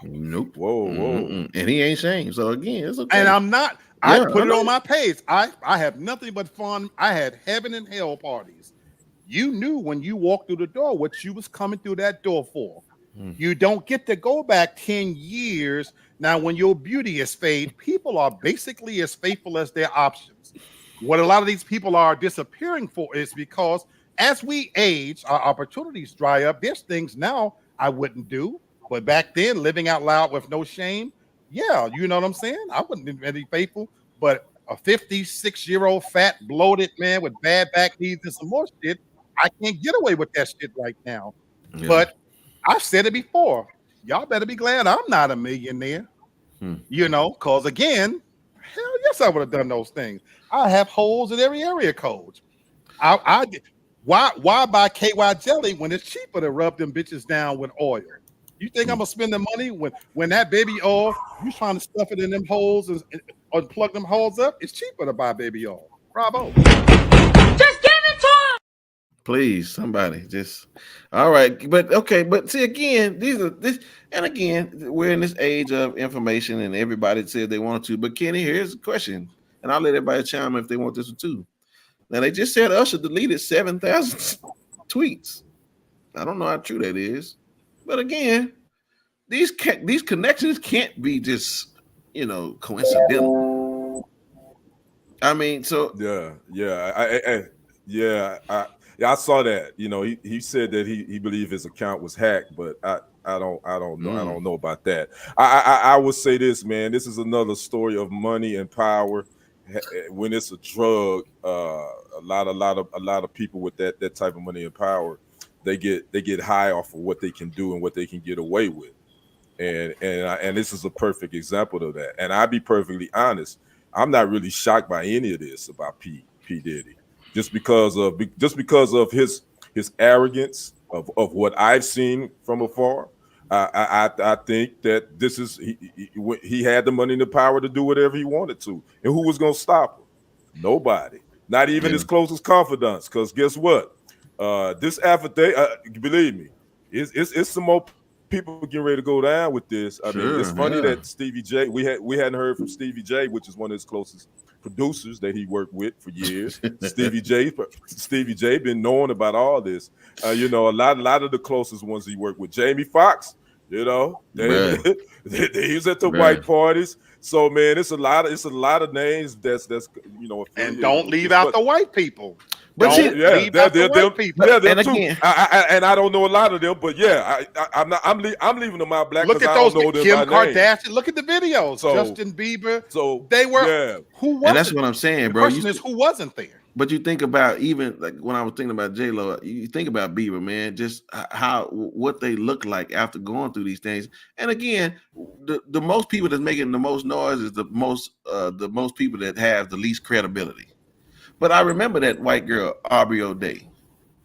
Nope. Whoa. And he ain't shamed. So again, it's okay. And I'm not. Yeah, I put it on my page. I have nothing but fun. I had heaven and hell parties. You knew when you walked through the door what you was coming through that door for. You don't get to go back 10 years. Now, when your beauty is fade, people are basically as faithful as their options. What a lot of these people are disappearing for is because as we age, our opportunities dry up. There's things now I wouldn't do, but back then, living out loud with no shame, yeah, you know what I'm saying? I wouldn't be very faithful, but a 56-year-old fat, bloated man with bad back needs and some more shit, I can't get away with that shit right now. Yeah. But I've said it before. Y'all better be glad I'm not a millionaire, because again, hell yes, I would have done those things. I have holes in every area code. Why buy KY jelly when it's cheaper to rub them bitches down with oil? You think I'm gonna spend the money when that baby oil, you trying to stuff it in them holes and plug them holes up? It's cheaper to buy baby oil. Bravo. Just give it to him. Please, somebody just all right. But okay, but see again, and again, we're in this age of information and everybody said they want to. But Kenny, here's a question, and I'll let everybody chime in if they want this one too. Now they just said Usher deleted 7,000 tweets. I don't know how true that is, but again, these connections can't be just coincidental. I mean, so I saw that. He said that he believed his account was hacked, but I don't know. I don't know about that. I would say this, man. This is another story of money and power. When it's a drug, a lot of people with that type of money and power, they get high off of what they can do and what they can get away with, and this is a perfect example of that. And I'll be perfectly honest, I'm not really shocked by any of this about P Diddy, just because of his arrogance of what I've seen from afar. I think that this is he had the money and the power to do whatever he wanted to, and who was going to stop him? Nobody, not even his closest confidants. Because guess what? This affidavit, believe me, it's some more people getting ready to go down with this. I mean, it's funny that Stevie J, we hadn't heard from Stevie J, which is one of his closest producers that he worked with for years. Stevie J been knowing about all this. A lot of the closest ones he worked with. Jamie Foxx, he was at the white parties. So man, it's a lot of names that's and don't leave out the white people. But they're them people. Yeah, them and too. again, I don't know a lot of them, but yeah, I'm leaving them out black. Look at those Kim Kardashian. Look at the videos. So, Justin Bieber. So they were who was? And that's what I'm saying, bro. The question is who wasn't there. But you think about even like when I was thinking about J-Lo, you think about Bieber, man, just what they look like after going through these things. And again, the most people that's making the most noise is the most people that have the least credibility. But I remember that white girl, Aubrey O'Day,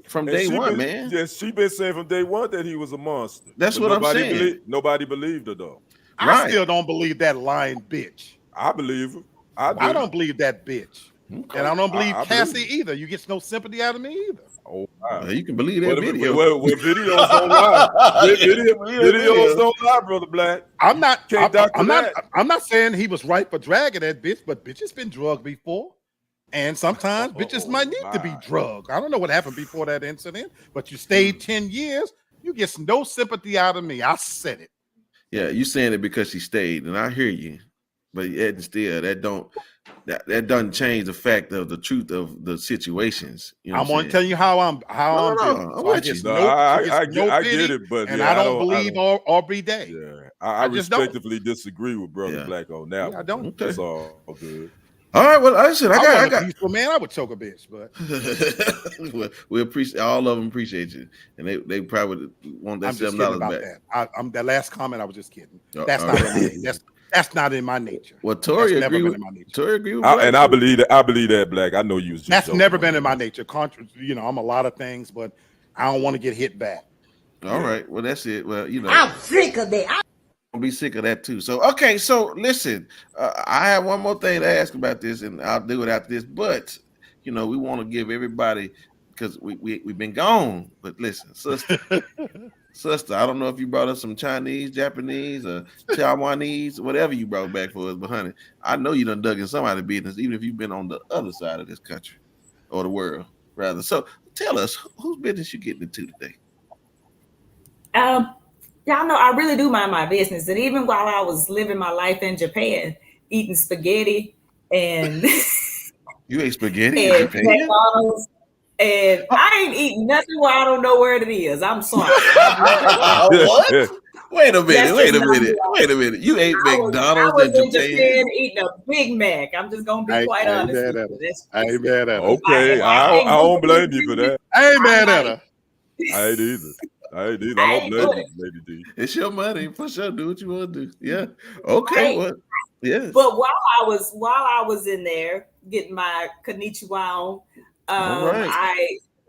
from day one, man. Yes, she been saying from day one that he was a monster. That's what I'm saying. Nobody believed her though. I still don't believe that lying bitch. I believe her. I don't believe that bitch. Okay. And I don't believe Cassie either. You get no sympathy out of me either. Oh, wow. You can believe that video. Well, videos don't lie. Videos don't lie, Brother Black. I'm not saying he was right for dragging that bitch, but bitches been drugged before. And sometimes bitches might need to be drugged. I don't know what happened before that incident, but you stayed 10 years. You get no sympathy out of me. I said it. Yeah, you saying it because she stayed, and I hear you. but yet still that doesn't change the fact of the truth of the situations. You know I'm going to tell you how I'm No, doing. I'm So with gets you. No, no, I pity, get it, but and yeah, I don't believe Aubrey Day. Yeah, I just don't. respectively disagree with Brother Yeah. Black on that. I one. don't. Okay. That's all good. All right. Well, listen, I wasn't a got. peaceful man. I would choke a bitch, but Well, we appreciate all of them. Appreciate you, and they probably want that I'm just $7 kidding about back. that. I'm that last comment. I was just kidding. Oh, That's all not right. in my, that's not in my nature. Well, Tori That's never agree been with in my nature. Tori agree with Black. And I believe that. I believe that, Black. I know you was just That's joking never on been that. in my nature. I'm a lot of things, but I don't want to get hit back. All right. Well, that's it. Well, I'm sick of that. I'll be sick of that too. So, okay. So, listen, I have one more thing to ask about this, and I'll do it after this. But we want to give everybody because we've been gone. But listen, sister, I don't know if you brought us some Chinese, Japanese, or Taiwanese, whatever you brought back for us. But honey, I know you done dug in somebody's business, even if you've been on the other side of this country or the world, rather. So, tell us whose business you getting into today. Y'all know I really do mind my business, and even while I was living my life in Japan, eating spaghetti and you ate spaghetti and McDonald's, and I ain't eating nothing where I don't know where it is. I'm sorry. What? Wait a minute. You ate I McDonald's was in in Japan eating a Big Mac. I'm just gonna be quite honest. I ain't mad at her. Okay, I don't blame you for that. I ain't mad at her. I ain't either. I don't blame you, Lady D. It's your money for sure. Do what you want to do. Yeah. Okay. Right. Well, yeah. But while I was in there getting my konnichiwa on,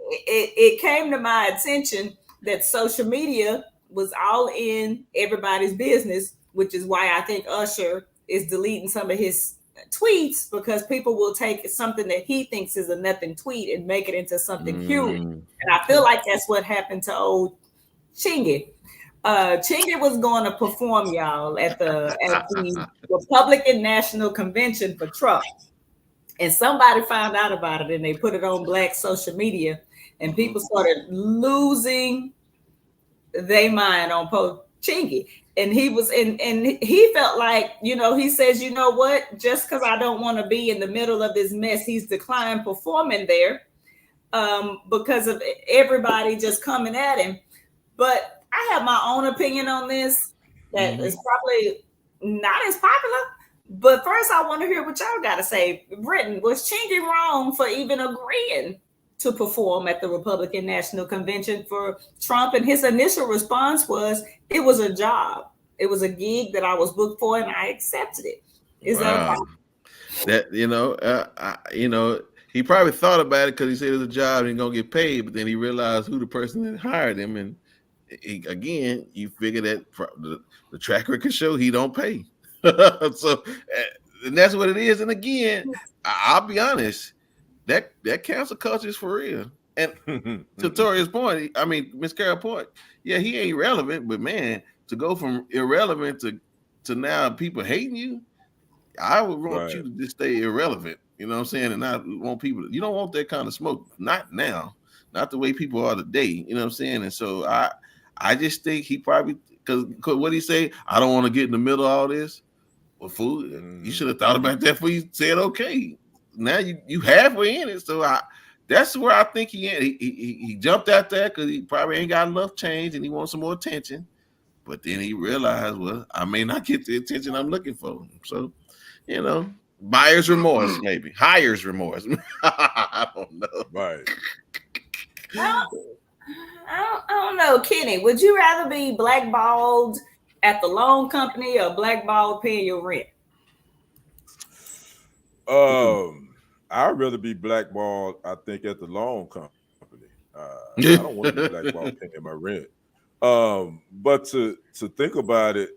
it came to my attention that social media was all in everybody's business, which is why I think Usher is deleting some of his tweets, because people will take something that he thinks is a nothing tweet and make it into something huge. And I feel like that's what happened to old Chingy. Chingy was going to perform, y'all, at the Republican National Convention for Trump. And somebody found out about it and they put it on Black social media, and people started losing their mind on Chingy. And he was and he felt like, he says, you know what, just because I don't want to be in the middle of this mess, he's declined performing there because of everybody just coming at him. But I have my own opinion on this that is probably not as popular. But first, I want to hear what y'all got to say. Britton, was Chingy wrong for even agreeing to perform at the Republican National Convention for Trump? And his initial response was, it was a job. It was a gig that I was booked for, and I accepted it. Is that a problem? That, he probably thought about it because he said it was a job and he's going to get paid, but then he realized who the person that hired him. And you figure that the track record show he don't pay. So, and that's what it is. And again, I'll be honest, that cancel culture is for real. And to Tori's point, Miss Carol's point, yeah, he ain't relevant, but man, to go from irrelevant to now people hating you, I would want you to just stay irrelevant. You know what I'm saying? And not want people. You don't want that kind of smoke. Not now. Not the way people are today. You know what I'm saying? And so I just think he probably, because what he say, I don't want to get in the middle of all this. Well, fool, you should have thought about that before you said okay. Now you halfway in it, so that's where I think he jumped out there because he probably ain't got enough change and he wants some more attention. But then he realized, well, I may not get the attention I'm looking for. So, buyer's remorse, maybe hires remorse. I don't know. Right. I don't know, Kenny. Would you rather be blackballed at the loan company or blackballed paying your rent? I'd rather be blackballed, I think, at the loan company. I don't want to be blackballed paying my rent. But to think about it,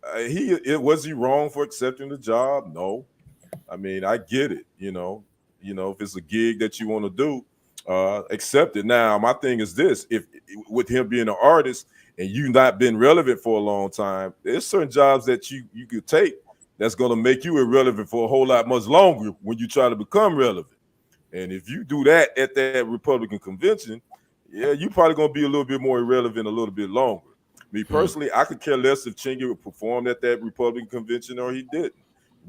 was he wrong for accepting the job? No. I get it. If it's a gig that you want to do, accept it. Now, my thing is this: if with him being an artist and you not been relevant for a long time, there's certain jobs that you could take that's going to make you irrelevant for a whole lot much longer when you try to become relevant. And if you do that at that Republican convention, yeah, you probably going to be a little bit more irrelevant a little bit longer. Me personally, I could care less if Chingy would perform at that Republican convention or he didn't.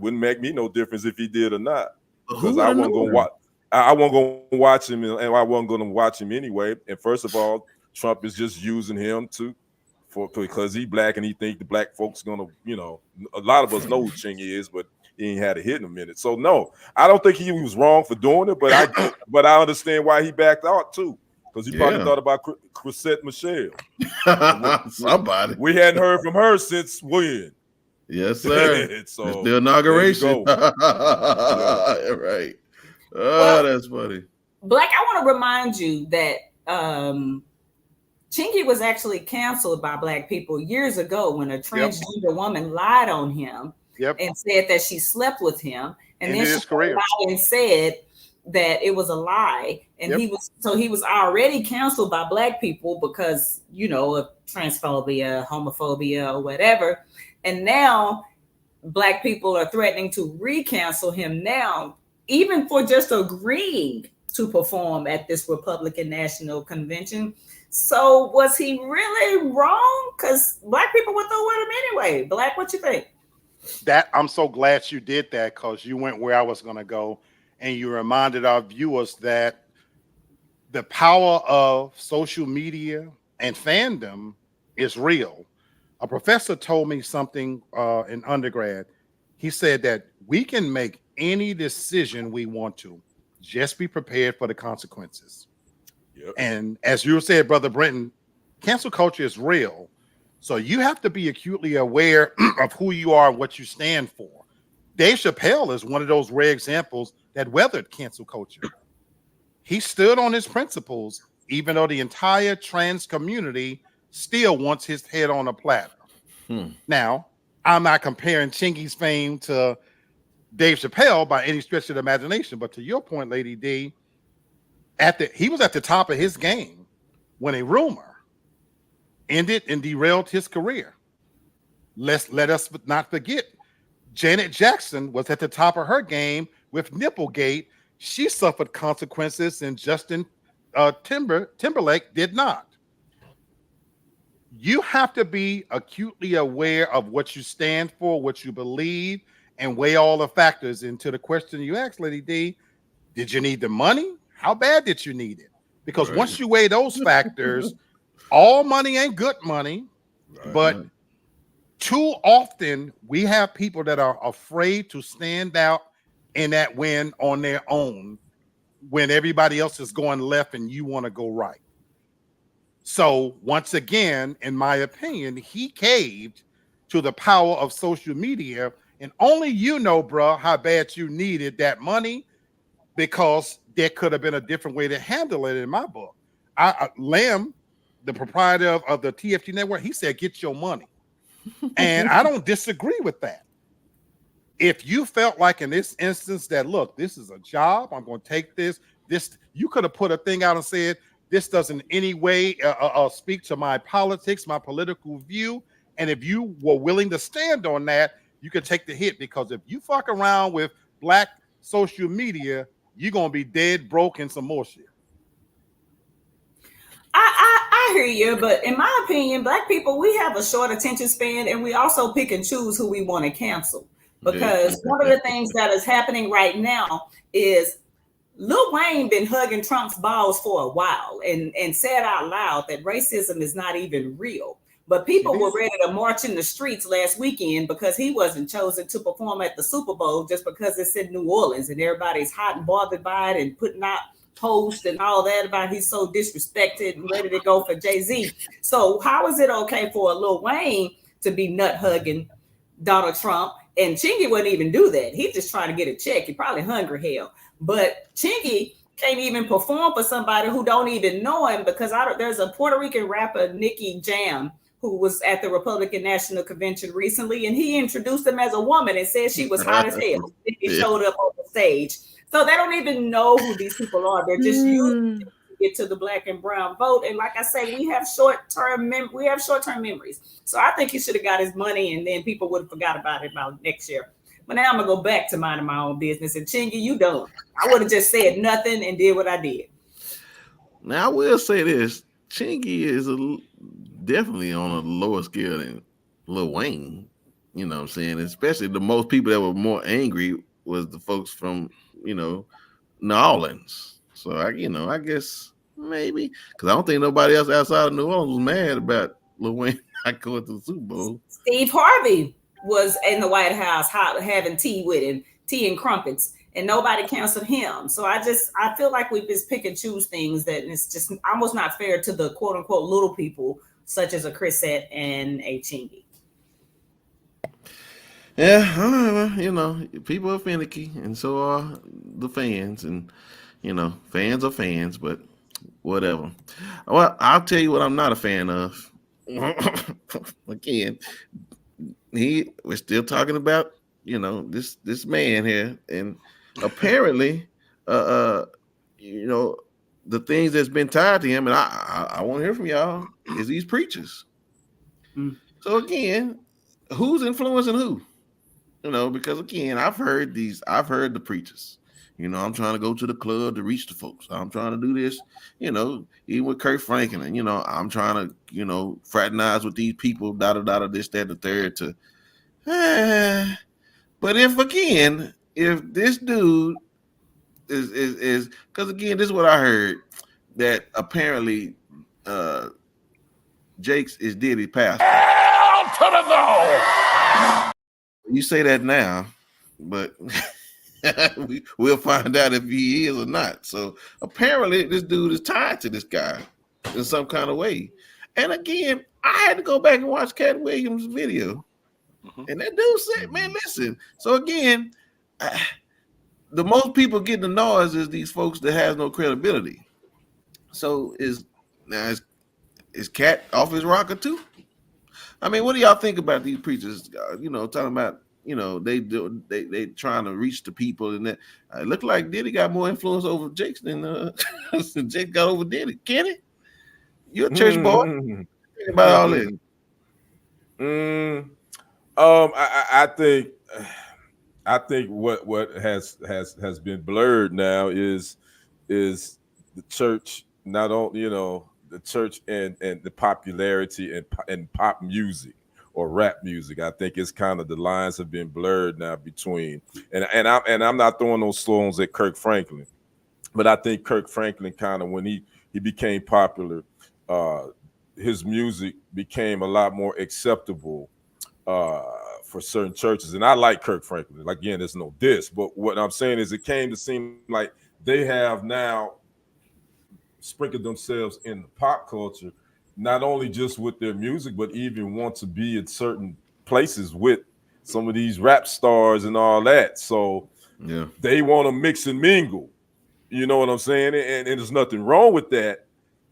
wouldn't make me no difference if he did or not, because Who I would've wasn't gonna known? watch. I wasn't gonna watch him, and I wasn't gonna watch him anyway. And first of all, Trump is just using him because he black and he think the black folks gonna, a lot of us know who Chingy is, but he ain't had a hit in a minute. So no, I don't think he was wrong for doing it, but I understand why he backed out too, because he probably Yeah. thought about Chrisette Michelle. Somebody. We hadn't heard from her since when? Yes, sir. So It's the inauguration. there you Yeah, right. Oh, that's funny. Black, I want to remind you that Chingy was actually canceled by Black people years ago when a transgender woman lied on him and said that she slept with him, and then she lied and said that it was a lie, and he was already canceled by Black people because of transphobia, homophobia, or whatever, and now Black people are threatening to re-cancel him now, even for just agreeing to perform at this Republican National Convention. So was he really wrong? Because Black people went through with him anyway. Black, what you think? That I'm so glad you did that, because you went where I was going to go, and you reminded our viewers that the power of social media and fandom is real. A professor told me something in undergrad. He said that we can make any decision we want to. Just be prepared for the consequences. Yep. And as you said, Brother Brenton, cancel culture is real. So you have to be acutely aware of who you are and what you stand for. Dave Chappelle is one of those rare examples that weathered cancel culture. He stood on his principles, even though the entire trans community still wants his head on a platter. Now, I'm not comparing Chingy's fame to Dave Chappelle by any stretch of the imagination, but to your point, Lady D, he was at the top of his game when a rumor ended and derailed his career. Let us not forget, Janet Jackson was at the top of her game with Nipplegate. She suffered consequences, and Justin Timberlake did not. You have to be acutely aware of what you stand for, what you believe, and weigh all the factors. Into the question you asked, Lady D, did you need the money? How bad did you need it? Because once you weigh those factors, all money ain't good money, but too often we have people that are afraid to stand out in that win on their own when everybody else is going left and you want to go right. So once again, in my opinion, he caved to the power of social media, and only you know, bro, how bad you needed that money, because there could have been a different way to handle it in my book. Lamb, the proprietor of the TFT network, he said, get your money. And I don't disagree with that. If you felt like in this instance that, look, this is a job, I'm going to take this, you could have put a thing out and said, this doesn't in any way speak to my politics, my political view. And if you were willing to stand on that, you could take the hit, because if you fuck around with Black social media, you're going to be dead broke and some more shit. I hear you, but in my opinion, Black people, we have a short attention span, and we also pick and choose who we want to cancel. Because one of the things that is happening right now is Lil Wayne been hugging Trump's balls for a while and said out loud that racism is not even real. But people were ready to march in the streets last weekend because he wasn't chosen to perform at the Super Bowl just because it's in New Orleans and everybody's hot and bothered by it and putting out posts and all that about he's so disrespected and ready to go for Jay-Z. So how is it okay for a Lil Wayne to be nut hugging Donald Trump? And Chingy wouldn't even do that. He's just trying to get a check. He probably hungry hell. But Chingy can't even perform for somebody who don't even know him, because there's a Puerto Rican rapper, Nicky Jam, who was at the Republican National Convention recently, and he introduced him as a woman and said she was hot as hell. He showed up on the stage. So they don't even know who these people are. They're just using it to get to the Black and brown vote. And like I say, we have short-term memories. So I think he should have got his money, and then people would have forgot about it about next year. But now I'm gonna go back to minding my own business. And Chingy, you done. I would have just said nothing and did what I did. Now I will say this: Chingy is definitely on a lower scale than Lil Wayne. You know what I'm saying? Especially the most people that were more angry was the folks from, New Orleans. So I guess maybe because I don't think nobody else outside of New Orleans was mad about Lil Wayne not going to the Super Bowl. Steve Harvey was in the White House having tea with him, tea and crumpets, and nobody canceled him. So I feel like we just pick and choose things that it's just almost not fair to the quote unquote little people such as a Chrisette and a Chingy. Yeah, people are finicky, and so are the fans, and fans are fans, but whatever. Well, I'll tell you what I'm not a fan of. Again, we're still talking about this man here, and apparently, the things that's been tied to him, and I want to hear from y'all is these preachers. So again, who's influencing who? Because again, I've heard the preachers. I'm trying to go to the club to reach the folks. I'm trying to do this, even with Kirk Franklin. I'm trying to, fraternize with these people, this, that, the third. But if this dude is because again, this is what I heard that apparently Jakes is Diddy's pastor. Hell to the no! You say that now, but we'll find out if he is or not. So apparently this dude is tied to this guy in some kind of way. And again, I had to go back and watch Cat Williams' video. And that dude said, man, listen. So again, the most people getting the noise is these folks that has no credibility. So is Cat off his rocker too? I mean, what do y'all think about these preachers? Talking about they trying to reach the people, and that it looked like Diddy got more influence over Jakes than Jake got over Diddy. Kenny, you're a church boy. Think about all this. I think what has been blurred now is the church, not only the church and the popularity and pop music or rap music. I think it's kind of the lines have been blurred now between and I'm not throwing those stones at Kirk Franklin, but I think Kirk Franklin kind of when he became popular, his music became a lot more acceptable for certain churches. And I like Kirk Franklin. Like, again, there's no diss, but what I'm saying is it came to seem like they have now sprinkled themselves in the pop culture, not only just with their music, but even want to be at certain places with some of these rap stars and all that. So yeah, they want to mix and mingle. You know what I'm saying? And there's nothing wrong with that.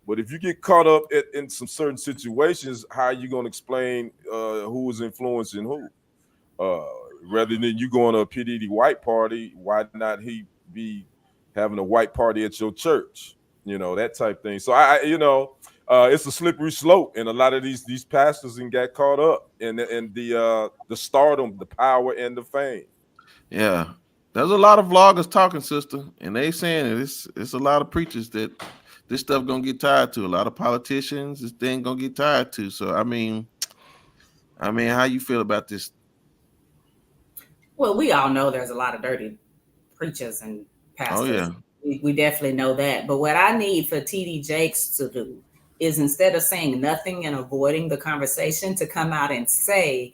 But if you get caught up in some certain situations, how are you going to explain who is influencing who? Rather than you going to a P. Diddy white party, why not he be having a white party at your church? That type thing. So it's a slippery slope, and a lot of these pastors and got caught up in the stardom, the power, and the fame. Yeah, there's a lot of vloggers talking, sister, and they saying that it's a lot of preachers that this stuff gonna get tied to. A lot of politicians, this thing gonna get tied to. So I mean, how you feel about this? Well, we all know there's a lot of dirty preachers and pastors. Oh yeah. We definitely know that. But what I need for TD Jakes to do is, instead of saying nothing and avoiding the conversation, to come out and say,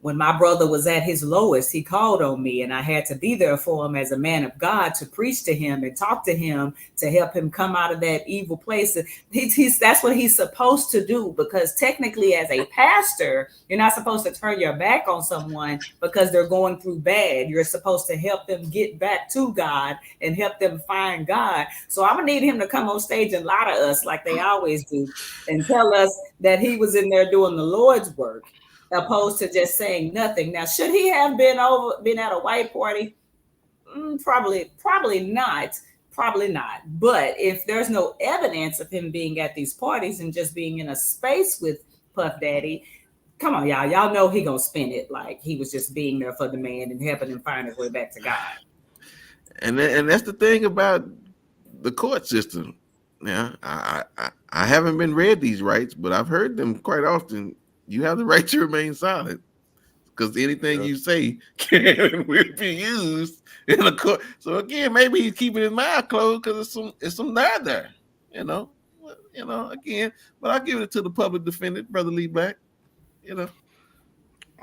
when my brother was at his lowest, he called on me, and I had to be there for him as a man of God to preach to him and talk to him to help him come out of that evil place. That's what he's supposed to do, because technically as a pastor, you're not supposed to turn your back on someone because they're going through bad. You're supposed to help them get back to God and help them find God. So I'm gonna need him to come on stage and lie to us like they always do and tell us that he was in there doing the Lord's work, opposed to just saying nothing. Now, should he have been at a white party? Probably not. But if there's no evidence of him being at these parties and just being in a space with Puff Daddy, come on, y'all. Y'all know he gonna spin it like he was just being there for the man and helping him find his way back to God. And that's the thing about the court system. Now, I haven't been read these rights, but I've heard them quite often. You have the right to remain silent. because anything you say can will be used in a court. So again, maybe he's keeping his mouth closed because it's some there, you know. Again, but I give it to the public defendant, Brother Lee Black.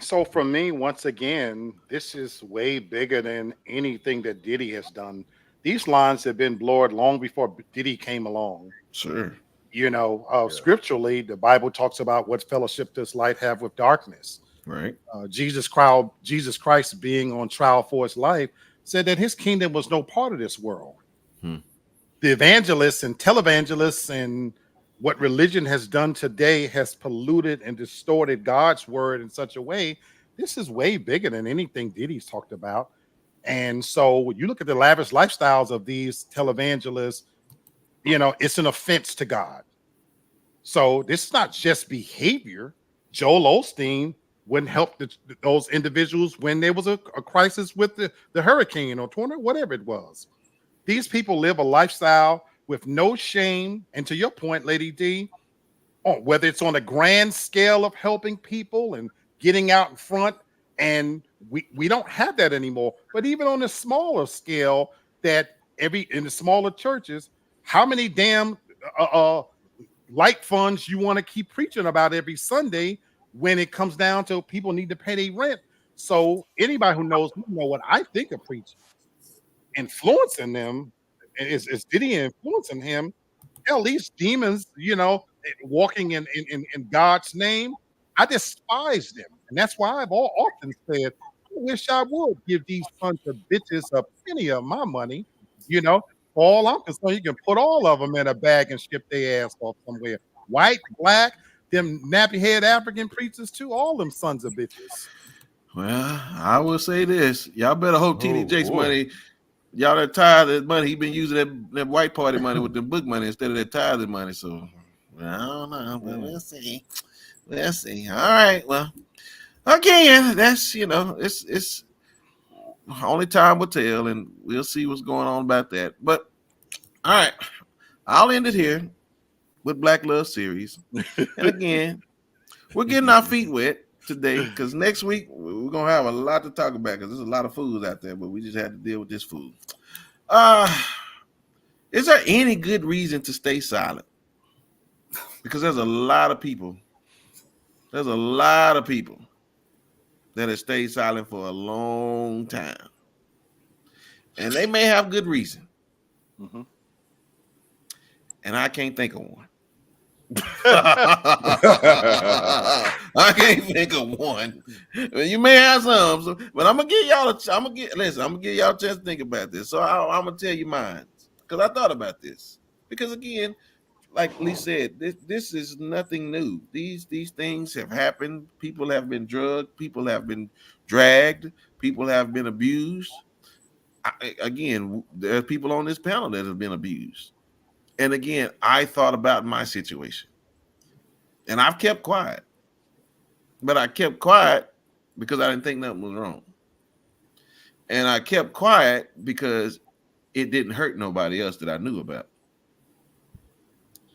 So for me, once again, this is way bigger than anything that Diddy has done. These lines have been blurred long before Diddy came along. Sure. Scripturally, the Bible talks about what fellowship does light have with darkness. Right. Jesus Christ being on trial for his life said that his kingdom was no part of this world. The evangelists and televangelists and what religion has done today has polluted and distorted God's word in such a way. This is way bigger than anything Diddy's talked about. And so you look at the lavish lifestyles of these televangelists, it's an offense to God. So this is not just behavior. Joel Osteen wouldn't help those individuals when there was a crisis with the hurricane or tornado, whatever it was. These people live a lifestyle with no shame. And to your point, Lady D, whether it's on a grand scale of helping people and getting out in front, and we don't have that anymore. But even on a smaller scale, that in the smaller churches, how many damn light funds you want to keep preaching about every Sunday when it comes down to people need to pay their rent? So anybody who knows me know what I think of preaching. Influencing them is Diddy influencing him? Hell, these demons, walking in God's name, I despise them, and that's why I've often said, I wish I would give these bunch of bitches a penny of my money. For all I'm concerned, you can put all of them in a bag and ship their ass off somewhere. White, black, them nappy head African preachers too, all them sons of bitches. Well, I will say this: y'all better hope TD Jakes money. Y'all that tired of money, he been using that white party money with the book money instead of that tithing money. So I don't know, but we'll see. All right. Well, again, that's it's only time will tell, and we'll see what's going on about that. But all right, I'll end it here with Black Love Series. And again, we're getting our feet wet today because next week we're gonna have a lot to talk about because there's a lot of foods out there, but we just had to deal with this food. Is there any good reason to stay silent? Because there's a lot of people that have stayed silent for a long time, and they may have good reason. And I can't think of one. I can't think of one. You may have some, but I'm gonna give y'all a chance to think about this. So I'm gonna tell you mine because I thought about this. Because again, like Lee said, this is nothing new. These things have happened. People have been drugged. People have been dragged. People have been abused. Again, there are people on this panel that have been abused. And again, I thought about my situation. And I've kept quiet. But I kept quiet because I didn't think nothing was wrong. And I kept quiet because it didn't hurt nobody else that I knew about.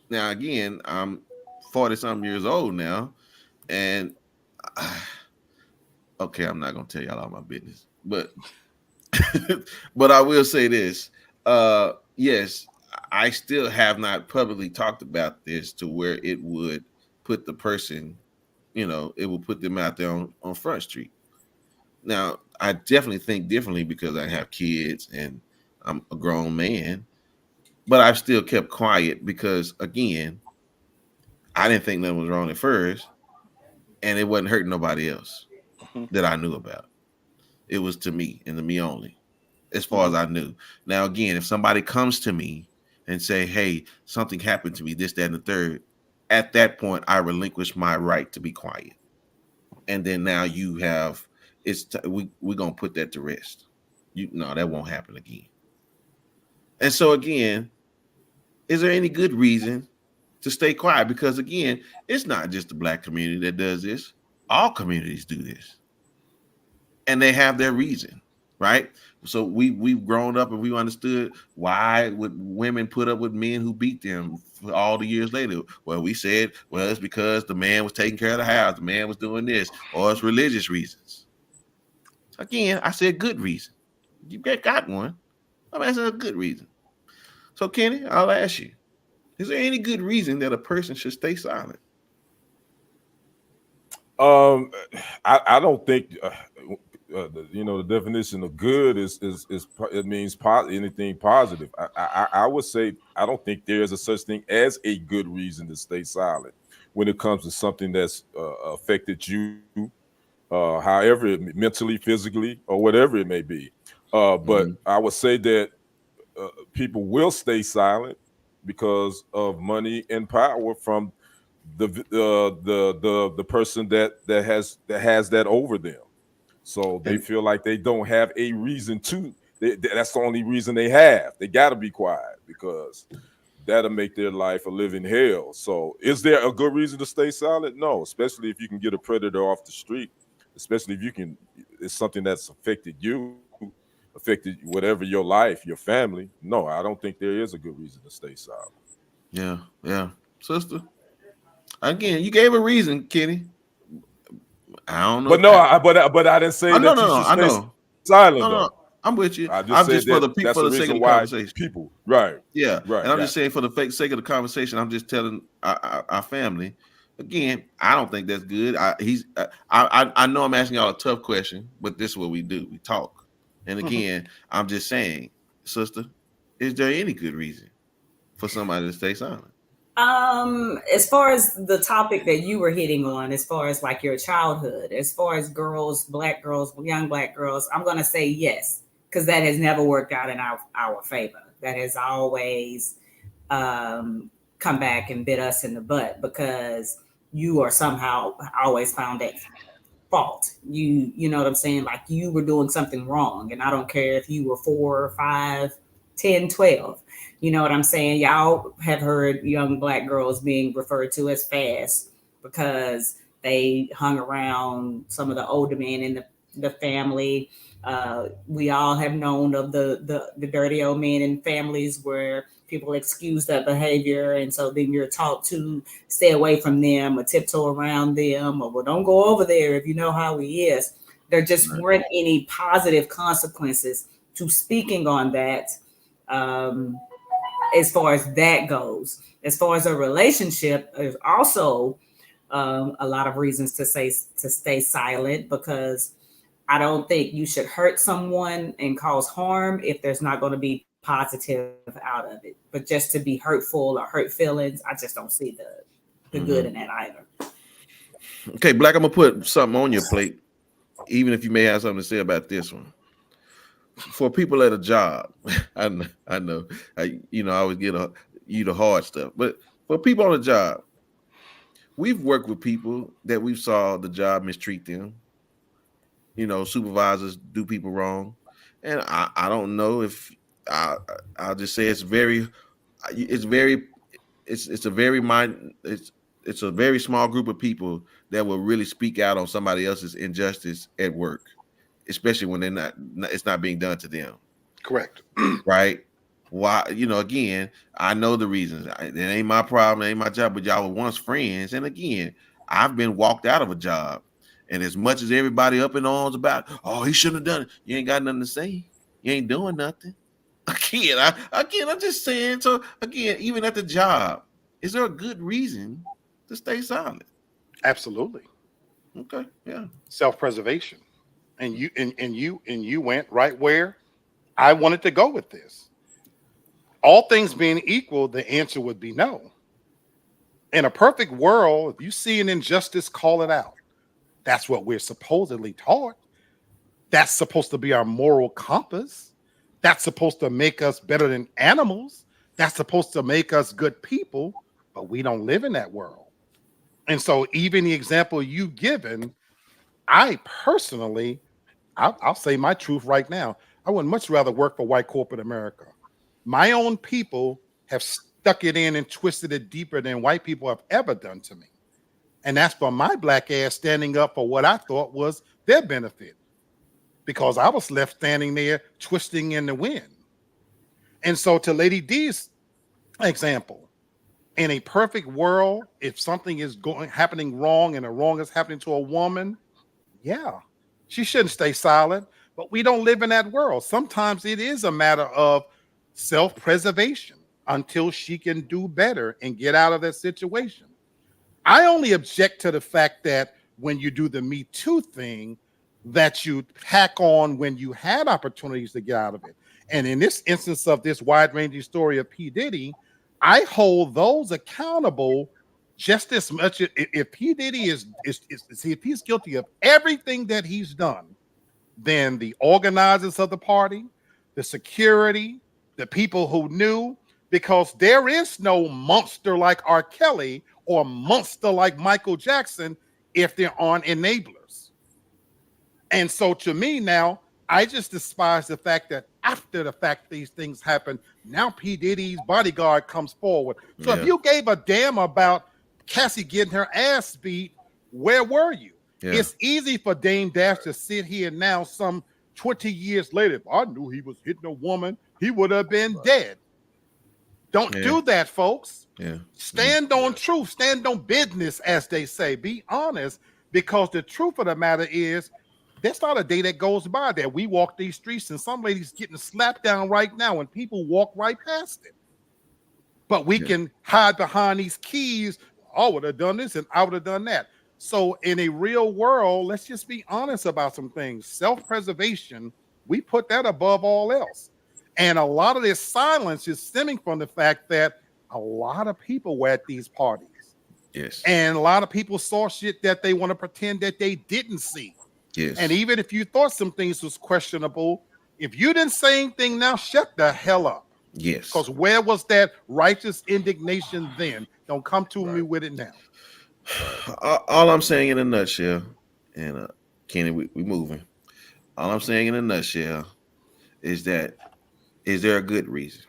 Now, again, I'm 40-something years old now. And, okay, I'm not going to tell y'all all my business. But but I will say this. Yes, I still have not publicly talked about this to where it would put the person, it will put them out there on Front Street. Now, I definitely think differently because I have kids and I'm a grown man, but I've still kept quiet because, again, I didn't think nothing was wrong at first, and it wasn't hurting nobody else that I knew about. It was to me and to me only, as far as I knew. Now, again, if somebody comes to me and say, hey, something happened to me, this, that, and the third, at that point, I relinquish my right to be quiet. And then now you have, we're going to put that to rest. No, that won't happen again. And so, again, is there any good reason to stay quiet? Because, again, it's not just the Black community that does this. All communities do this. And they have their reason, right? So we've grown up and we understood why would women put up with men who beat them for all the years later. Well, we said, well, it's because the man was taking care of the house, the man was doing this, or it's religious reasons. Again, I said good reason. You got one. I'm asking a good reason. So, Kenny, I'll ask you: is there any good reason that a person should stay silent? I don't think the definition of good is it means anything positive. I would say I don't think there is a such thing as a good reason to stay silent when it comes to something that's affected you, however, mentally, physically, or whatever it may be. But I would say that people will stay silent because of money and power from the person that has that over them. So they feel like they don't have a reason to. That's the only reason they have. They got to be quiet because that'll make their life a living hell. So is there a good reason to stay silent? No, especially if you can get a predator off the street, especially if you can, it's something that's affected you, affected whatever your life, your family. No, I don't think there is a good reason to stay silent. Yeah. Sister. Again, you gave a reason, Kenny. I don't know. But no, but I didn't say that you should stay silent. No, I'm with you. I'm just for the sake of the conversation. People, right. Yeah. And I'm just saying for the sake of the conversation, I'm just telling our family. Again, I don't think that's good. I know I'm asking y'all a tough question, but this is what we do. We talk. And again, I'm just saying, sister, is there any good reason for somebody to stay silent? As far as the topic that you were hitting on, as far as like your childhood, as far as girls, young black girls, I'm going to say yes, because that has never worked out in our favor. That has always come back and bit us in the butt because you are somehow always found at fault. You know what I'm saying? Like you were doing something wrong. And I don't care if you were 4, 5, 10, 12. You know what I'm saying? Y'all have heard young black girls being referred to as fast because they hung around some of the older men in the family. We all have known of the dirty old men in families where people excuse that behavior. And so then you're taught to stay away from them or tiptoe around them or, well, don't go over there if you know how he is. There just weren't any positive consequences to speaking on that. As far as that goes, as far as a relationship, there's also a lot of reasons to stay silent because I don't think you should hurt someone and cause harm if there's not going to be positive out of it. But just to be hurtful or hurt feelings, I just don't see the good in that either. Okay, Black, I'm gonna put something on your plate, even if you may have something to say about this one. For people at a job, I know, I always get the hard stuff, but for people on a job, we've worked with people that we saw the job mistreat them. Supervisors do people wrong, and I don't know if I'll just say it's a very small group of people that will really speak out on somebody else's injustice at work, especially when it's not being done to them. Correct. Right? Why? Again, I know the reasons. It ain't my problem. It ain't my job. But y'all were once friends. And again, I've been walked out of a job. And as much as everybody up in arms about, oh, he shouldn't have done it. You ain't got nothing to say. You ain't doing nothing. I'm just saying. So again, even at the job, is there a good reason to stay silent? Absolutely. Okay. Yeah. Self-preservation. And you went right where I wanted to go with this. All things being equal, the answer would be no. In a perfect world, if you see an injustice, call it out. That's what we're supposedly taught. That's supposed to be our moral compass. That's supposed to make us better than animals. That's supposed to make us good people, but we don't live in that world. And so even the example you've given, I personally, I'll say my truth right now. I would much rather work for white corporate America. My own people have stuck it in and twisted it deeper than white people have ever done to me. And that's for my black ass standing up for what I thought was their benefit, because I was left standing there twisting in the wind. And so to Lady D's example, in a perfect world, if something is happening wrong and a wrong is happening to a woman, yeah, She shouldn't stay silent, but we don't live in that world. Sometimes it is a matter of self-preservation until she can do better and get out of that situation. I only object to the fact that when you do the Me Too thing, that you pack on when you had opportunities to get out of it. And in this instance of this wide-ranging story of P. Diddy, I hold those accountable just as much. If P. Diddy if he's guilty of everything that he's done, then the organizers of the party, the security, the people who knew, because there is no monster like R. Kelly or monster like Michael Jackson if there aren't enablers. And so to me now, I just despise the fact that after the fact these things happen, now P. Diddy's bodyguard comes forward. So if you gave a damn about Cassie getting her ass beat, where were you? Yeah. It's easy for Dame Dash to sit here now some 20 years later. If I knew he was hitting a woman, he would have been dead. Don't do that, folks. Stand on truth. Stand on business, as they say. Be honest, because the truth of the matter is there's not a day that goes by that we walk these streets and some lady's getting slapped down right now and people walk right past it. But we can hide behind these keys. I would have done this and I would have done that. So in a real world, let's just be honest about some things. Self-preservation, we put that above all else. And a lot of this silence is stemming from the fact that a lot of people were at these parties. Yes. And a lot of people saw shit that they want to pretend that they didn't see. Yes. And even if you thought some things was questionable, if you didn't say anything now, shut the hell up. Yes. Because where was that righteous indignation then? Don't come to me with it now. All I'm saying in a nutshell, and Kenny, we moving. All I'm saying in a nutshell is that, is there a good reason?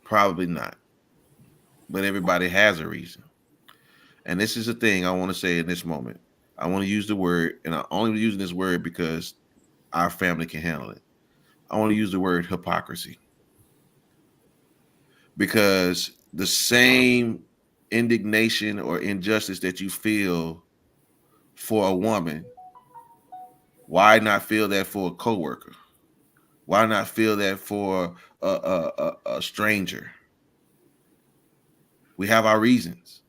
Probably not. But everybody has a reason. And this is the thing I want to say in this moment. I want to use the word, and I'm only using this word because our family can handle it. I want to use the word hypocrisy. Because the same indignation or injustice that you feel for a woman, why not feel that for a coworker? Why not feel that for a stranger? We have our reasons.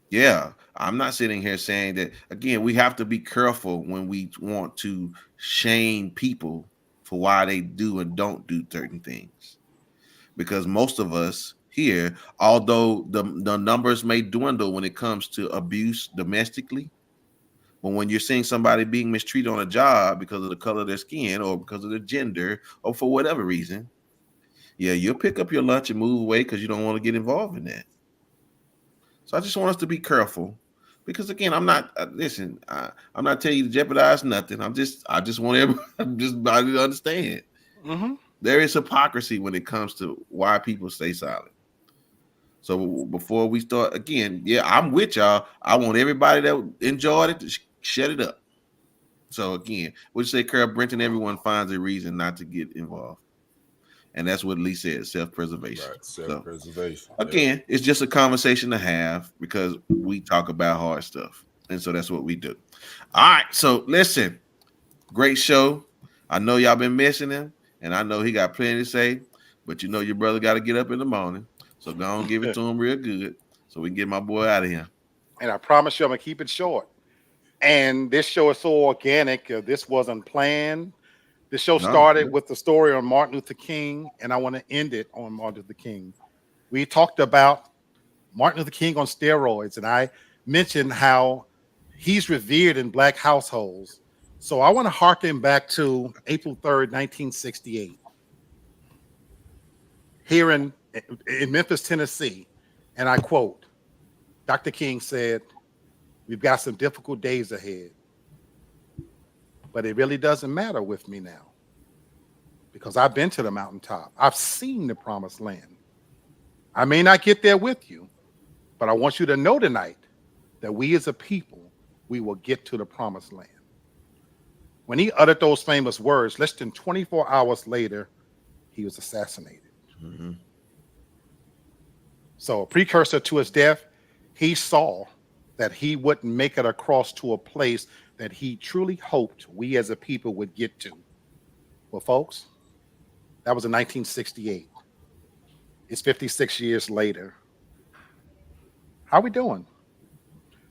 Yeah, I'm not sitting here saying that. Again, we have to be careful when we want to shame people for why they do and don't do certain things. Because most of us here, although the numbers may dwindle when it comes to abuse domestically, but when you're seeing somebody being mistreated on a job because of the color of their skin or because of their gender or for whatever reason, yeah, you'll pick up your lunch and move away because you don't want to get involved in that. So I just want us to be careful because, again, I'm not I'm not telling you to jeopardize nothing. I just want everybody to understand. Mm-hmm. There is hypocrisy when it comes to why people stay silent. So before we start, again, yeah, I'm with y'all. I want everybody that enjoyed it to shut it up. So again, we say, Carol Brenton, everyone finds a reason not to get involved. And that's what Lee said, self-preservation. Right, self-preservation. So, again, it's just a conversation to have because we talk about hard stuff. And so that's what we do. All right, so listen, great show. I know y'all been missing him, and I know he got plenty to say, but you know your brother got to get up in the morning. So go on, give it to him real good so we can get my boy out of here. And I promise you I'm going to keep it short. And this show is so organic. This wasn't planned. The show started with the story on Martin Luther King, and I want to end it on Martin Luther King. We talked about Martin Luther King on steroids, and I mentioned how he's revered in Black households. So I want to harken back to April 3rd, 1968. Here in Memphis, Tennessee, and I quote, Dr. King said, "We've got some difficult days ahead. But it really doesn't matter with me now because I've been to the mountaintop. I've seen the promised land. I may not get there with you, but I want you to know tonight that we as a people, we will get to the promised land." When he uttered those famous words, less than 24 hours later, he was assassinated. Mm-hmm. So a precursor to his death, he saw that he wouldn't make it across to a place that he truly hoped we as a people would get to. Well, folks, that was in 1968. It's 56 years later. How are we doing?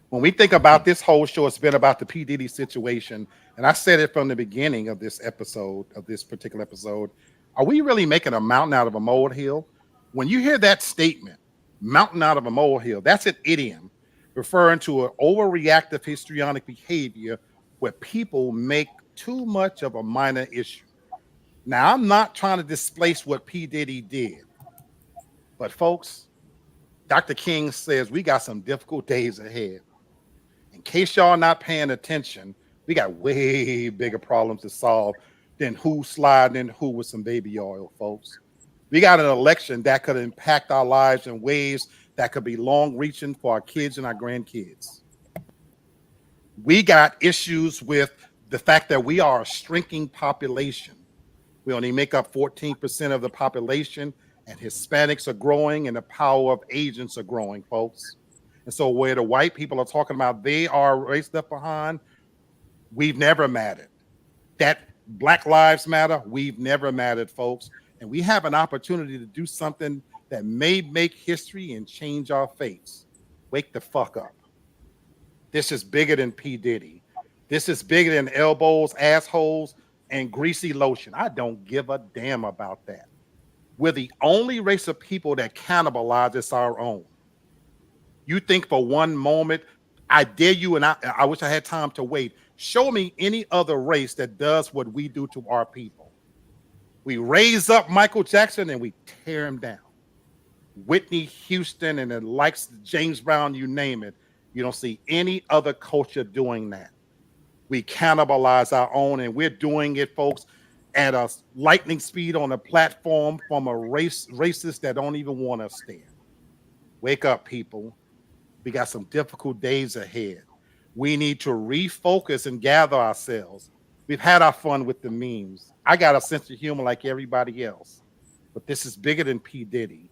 When we think about this whole show, it's been about the P. Diddy situation. And I said it from the beginning of this episode, of this particular episode. Are we really making a mountain out of a molehill? When you hear that statement, mountain out of a molehill, that's an idiom referring to an overreactive histrionic behavior where people make too much of a minor issue. Now, I'm not trying to displace what P. Diddy did, but folks, Dr. King says we got some difficult days ahead. In case y'all not paying attention, we got way bigger problems to solve than who's sliding in who with some baby oil, folks. We got an election that could impact our lives in ways that could be long-reaching for our kids and our grandkids. We got issues with the fact that we are a shrinking population. We only make up 14% of the population, and Hispanics are growing, and the power of Asians are growing, folks. And so where the white people are talking about they are race left behind, we've never mattered. That Black Lives Matter, we've never mattered, folks. And we have an opportunity to do something that may make history and change our fates. Wake the fuck up. This is bigger than P. Diddy. This is bigger than elbows, assholes, and greasy lotion. I don't give a damn about that. We're the only race of people that cannibalizes our own. You think for one moment, I dare you, and I wish I had time to wait. Show me any other race that does what we do to our people. We raise up Michael Jackson and we tear him down. Whitney Houston and the likes of James Brown, you name it. You don't see any other culture doing that. We cannibalize our own, and we're doing it, folks, at a lightning speed on a platform from a racist that don't even want us there. Wake up, people. We got some difficult days ahead. We need to refocus and gather ourselves. We've had our fun with the memes. I got a sense of humor like everybody else, but this is bigger than P. Diddy.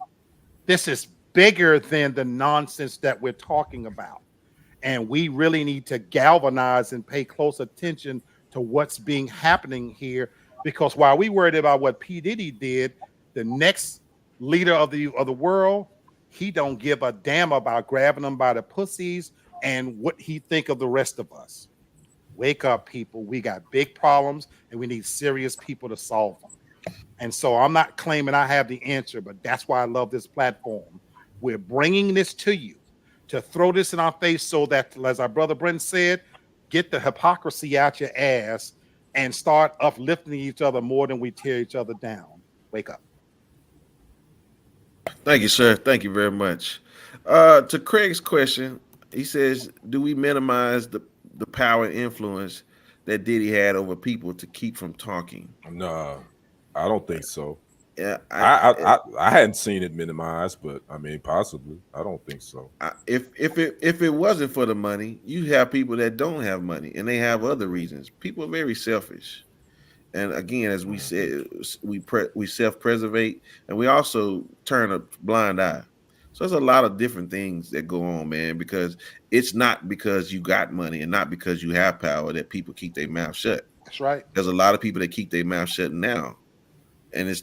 This is bigger than the nonsense that we're talking about. And we really need to galvanize and pay close attention to what's happening here, because while we worried about what P. Diddy did, the next leader of the world, he don't give a damn about grabbing them by the pussies and what he think of the rest of us. Wake up, people. We got big problems, and we need serious people to solve them. And so I'm not claiming I have the answer, but that's why I love this platform. We're bringing this to you to throw this in our face so that, as our brother Brent said, get the hypocrisy out your ass and start uplifting each other more than we tear each other down. Wake up. Thank you, sir. Thank you very much. To Craig's question, he says, do we minimize the power and influence that Diddy had over people to keep from talking? No, I don't think so. Yeah, I hadn't seen it minimized, but I mean, possibly. I don't think so. If it wasn't for the money, you have people that don't have money and they have other reasons. People are very selfish, and again, as we said, we self-preservate, and we also turn a blind eye. So there's a lot of different things that go on, man, because it's not because you got money and not because you have power that people keep their mouth shut. That's right. There's a lot of people that keep their mouth shut now. And it's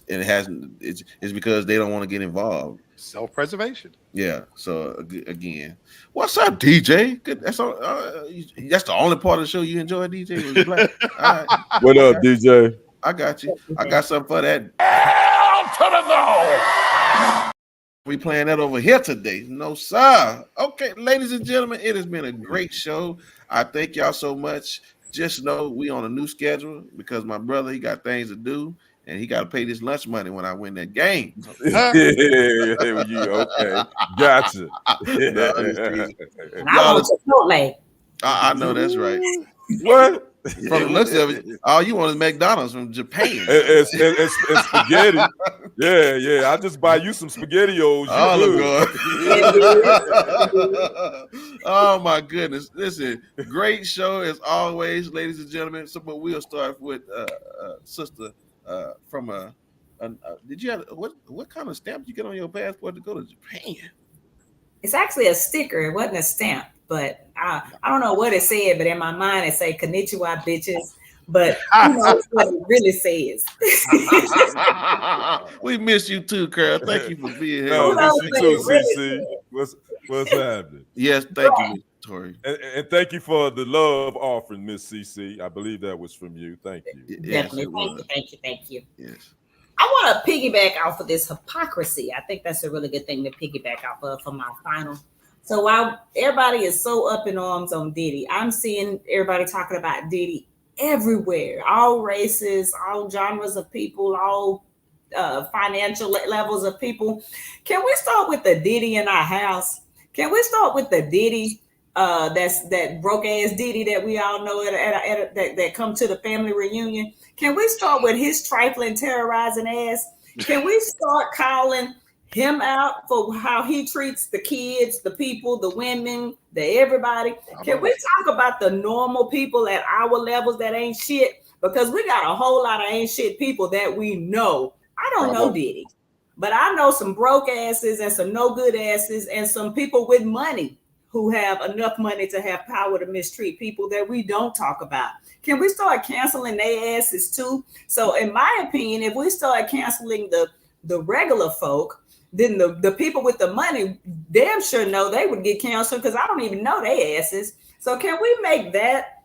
because they don't want to get involved. Self-preservation. Yeah. So again, what's up, DJ? Good. That's all. That's the only part of the show you enjoy, DJ. All right. What up, DJ? I got you. I got something for that. Hell to the no! We playing that over here today. No, sir. Okay, ladies and gentlemen, it has been a great show. I thank y'all so much. Just know we on a new schedule because my brother, he got things to do. And he got to pay this lunch money when I win that game. Okay, gotcha. I know that's right. What? From the looks of it, all you want is McDonald's from Japan. It's spaghetti. Yeah. I just buy you some SpaghettiOs. Oh my goodness! Listen, great show as always, ladies and gentlemen. So, but we'll start with sister. From did you have what kind of stamp did you get on your passport to go to Japan? It's actually a sticker. It wasn't a stamp. But I don't know what it said, but in my mind it say "Konnichiwa, bitches." But who knows what it really says? We miss you too, Carl. Thank you for being here. No, Who knows miss what you it too, really CC. said? What's happening? Yes, thank you, Miss Tori. And thank you for the love offering, Miss CC. I believe that was from you. Thank you. Yes, Definitely. it was. Thank you. Yes. I want to piggyback off of this hypocrisy. I think that's a really good thing to piggyback off of for my final. So while everybody is so up in arms on Diddy, I'm seeing everybody talking about Diddy everywhere, all races, all genres of people, all financial levels of people. Can we start with the Diddy in our house? Can we start with the Diddy that's that broke ass Diddy that we all know that come to the family reunion? Can we start with his trifling, terrorizing ass? Can we start calling him out for how he treats the kids, the people, the women, the everybody? Can we talk about the normal people at our levels that ain't shit? Because we got a whole lot of ain't shit people that we know. I don't know Diddy, but I know some broke asses and some no good asses and some people with money who have enough money to have power to mistreat people that we don't talk about. Can we start canceling their asses too? So in my opinion, if we start canceling the regular folk, then the people with the money damn sure know they would get canceled because I don't even know their asses. So can we make that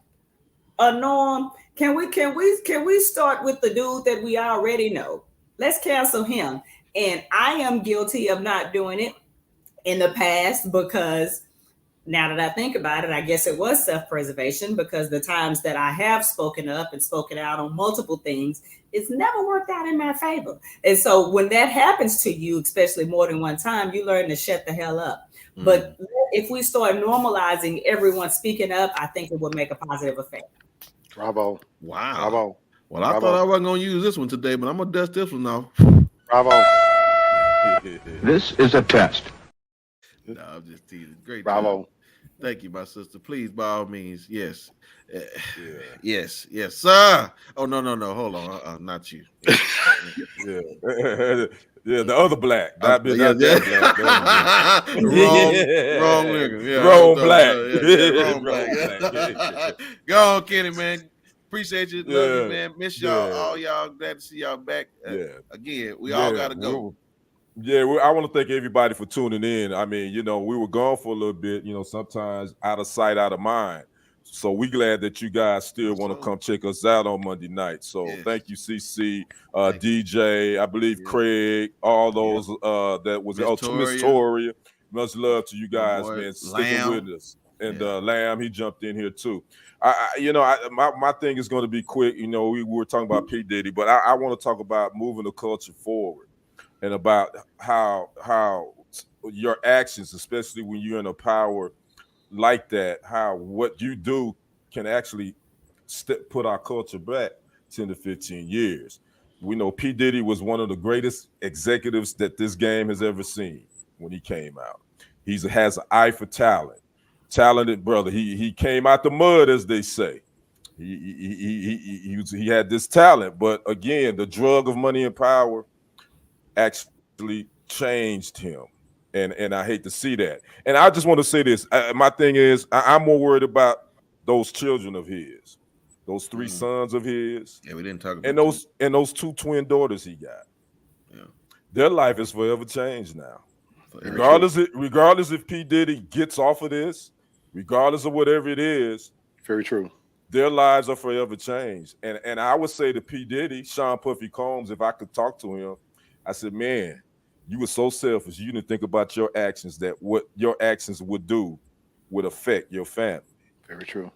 a norm? Can we start with the dude that we already know? Let's cancel him. And I am guilty of not doing it in the past because now that I think about it, I guess it was self-preservation because the times that I have spoken up and spoken out on multiple things, it's never worked out in my favor. And so when that happens to you, especially more than one time, you learn to shut the hell up. But if we start normalizing everyone speaking up, I think it will make a positive effect. Bravo. Wow. Bravo. Well, I thought I wasn't going to use this one today, but I'm going to dust this one now. Bravo. This is a test. No, I'm just teasing. Great. Bravo. Job. Thank you, my sister. Please, by all means, yes. Yes, sir. Oh, no. Hold on. Not you. Yeah. Yeah, the other black. That black. Wrong nigga. Yeah, wrong black. Wrong black. Go on, Kenny, man. Appreciate you. Love you, man. Miss y'all. All y'all. Glad to see y'all back. Again, we all got to go. I want to thank everybody for tuning in. I mean, we were gone for a little bit, sometimes out of sight, out of mind. So we glad that you guys still want to come check us out on Monday night. So thank you, CC, DJ, I believe Craig, all those that was Miss Toria. Much love to you guys, man, sticking with us. And Lamb, he jumped in here too. My thing is going to be quick. We were talking about P. Diddy, but I want to talk about moving the culture forward and about how your actions, especially when you're in a power like that, how what you do can actually put our culture back 10 to 15 years. We know P. Diddy was one of the greatest executives that this game has ever seen when he came out. He has an eye for talent. Talented brother. He came out the mud, as they say. He had this talent, but again, the drug of money and power actually changed him. And I hate to see that. And I just want to say this. My thing is, I'm more worried about those children of his, those three sons of his. Yeah, we didn't talk about and those two twin daughters he got. Yeah. Their life is forever changed now. Regardless if P. Diddy gets off of this, regardless of whatever it is. Very true. Their lives are forever changed. And I would say to P. Diddy, Sean Puffy Combs, if I could talk to him, I said, man, you were so selfish. You didn't think about your actions, that what your actions would do would affect your family. Very true.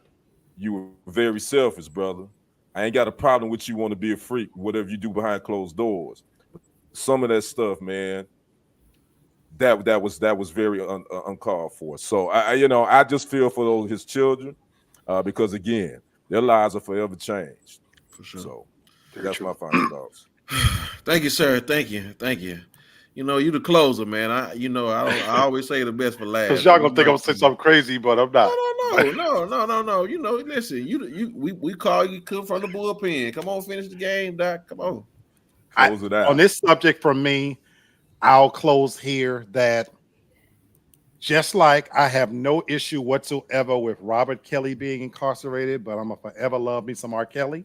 You were very selfish, brother. I ain't got a problem with you want to be a freak, whatever you do behind closed doors. But some of that stuff, man, that was very uncalled for. So I just feel for his children because again, their lives are forever changed. For sure. So that's my final thoughts. Thank you, sir. Thank you. You the closer, man. I always say the best for last. Because y'all gonna think I'm saying something crazy, but I'm not. No. Listen, we call you come from the bullpen. Come on, finish the game, Doc. Come on. Close it out. On this subject from me, I'll close here that just like I have no issue whatsoever with Robert Kelly being incarcerated, but I'm gonna forever love me some R. Kelly.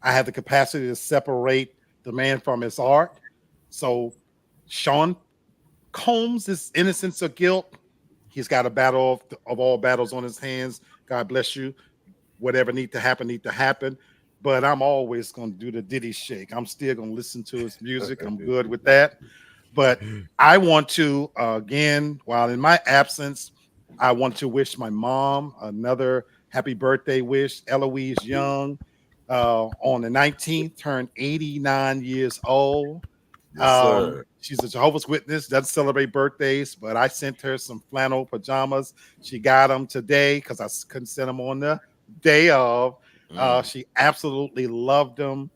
I have the capacity to separate the man from his art. So Sean Combs' innocence or guilt, he's got a battle of all battles on his hands. God bless you. Whatever need to happen. But I'm always going to do the Diddy shake. I'm still going to listen to his music. I'm good with that. But I want to, again, while in my absence, I want to wish my mom another happy birthday wish. Eloise Young on the 19th turned 89 years old. Yes, She's a Jehovah's Witness, doesn't celebrate birthdays, but I sent her some flannel pajamas. She got them today because I couldn't send them on the day of. She absolutely loved them.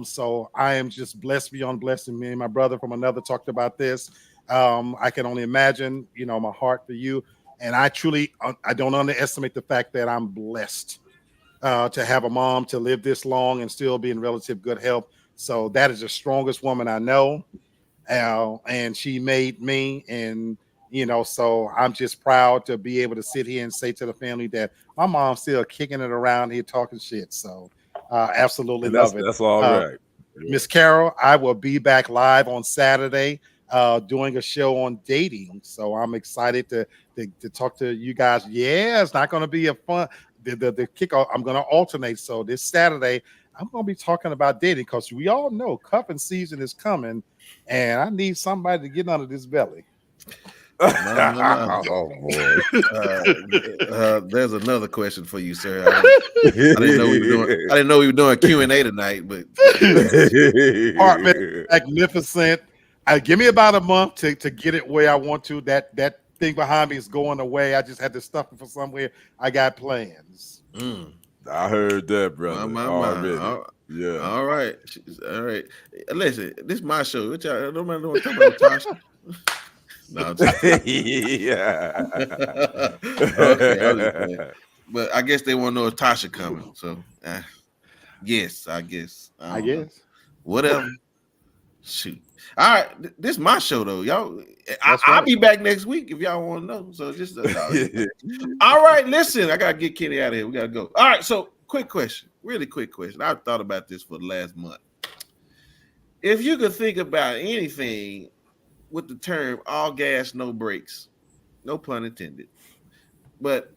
So I am just blessed beyond blessing. Me and my brother from another talked about this. I can only imagine, my heart for you. And I don't underestimate the fact that I'm blessed to have a mom to live this long and still be in relative good health. So that is the strongest woman I know. And she made me, and so I'm just proud to be able to sit here and say to the family that my mom's still kicking it around here talking shit. So absolutely love it. That's all right. Miss Carol, I will be back live on Saturday doing a show on dating. So I'm excited to talk to you guys. Yeah, it's not going to be a fun the kickoff. I'm going to alternate. So this Saturday, I'm going to be talking about dating because we all know cuffing season is coming, and I need somebody to get under this belly. No. Oh boy. There's another question for you, sir. I didn't know we were doing Q&A tonight, but Apartment magnificent. Give me about a month to get it where I want to. That thing behind me is going away. I just had to stuff it for somewhere. I got plans. I heard that, brother. Already. Yeah. All right. Listen, this is my show. What y'all don't mind doing talking about Tasha? No, I'm just Yeah. okay. But I guess they want to know if Tasha coming. So yes, I guess. I guess. Whatever. Shoot. All right, this is my show though, y'all. I'll right. be back next week if y'all want to know. So just all right. Listen, I gotta get Kenny out of here. We gotta go. All right. So quick question, really quick question. I've thought about this for the last month. If you could think about anything with the term "all gas, no brakes," no pun intended, but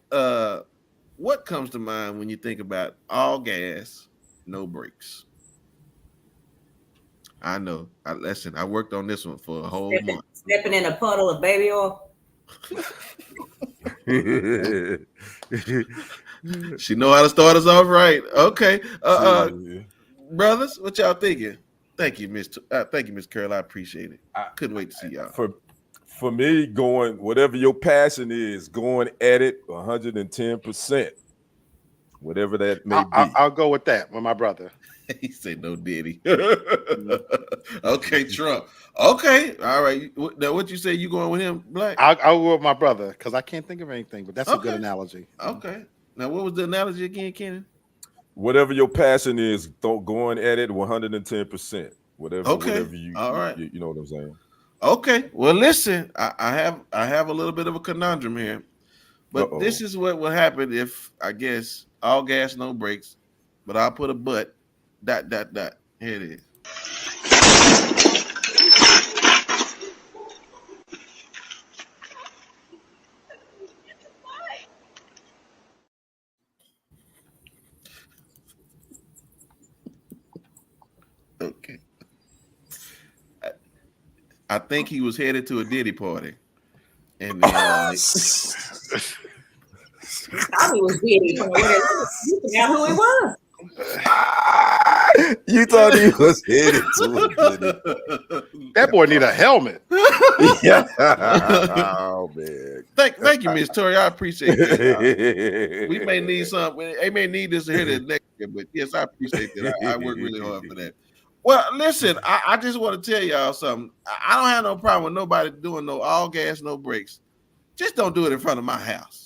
what comes to mind when you think about all gas, no brakes? I know. I worked on this one for a whole month. Stepping in a puddle of baby oil. She know how to start us off right. Okay. Brothers, what y'all thinking? Thank you, Miss Carol. I appreciate it. I couldn't wait to see y'all. For me, going whatever your passion is, going at it 110%. Whatever that may be. I'll go with that with my brother. He said no Diddy. Okay, Trump. Okay, all right. Now, what you say? You going with him, Black? I'll go with my brother because I can't think of anything, but that's a good analogy. Okay. Now, what was the analogy again, Kenan? Whatever your passion is, going at it 110%. Whatever you. All right. You know what I'm saying? Okay. Well, listen. I have a little bit of a conundrum here, but this is what will happen if I guess all gas, no brakes. But I'll put a but. ... Here it is. Okay. I think he was headed to a Diddy party. And then, I thought he was Diddy. You forgot who he was. You thought he was headed to it. That boy need a helmet. Yeah. Oh man. Thank you, Miss Tori. I appreciate that. We may need some. They may need this here next year, but yes, I appreciate that. I work really hard for that. Well, listen, I just want to tell y'all something. I don't have no problem with nobody doing no all gas, no brakes. Just don't do it in front of my house.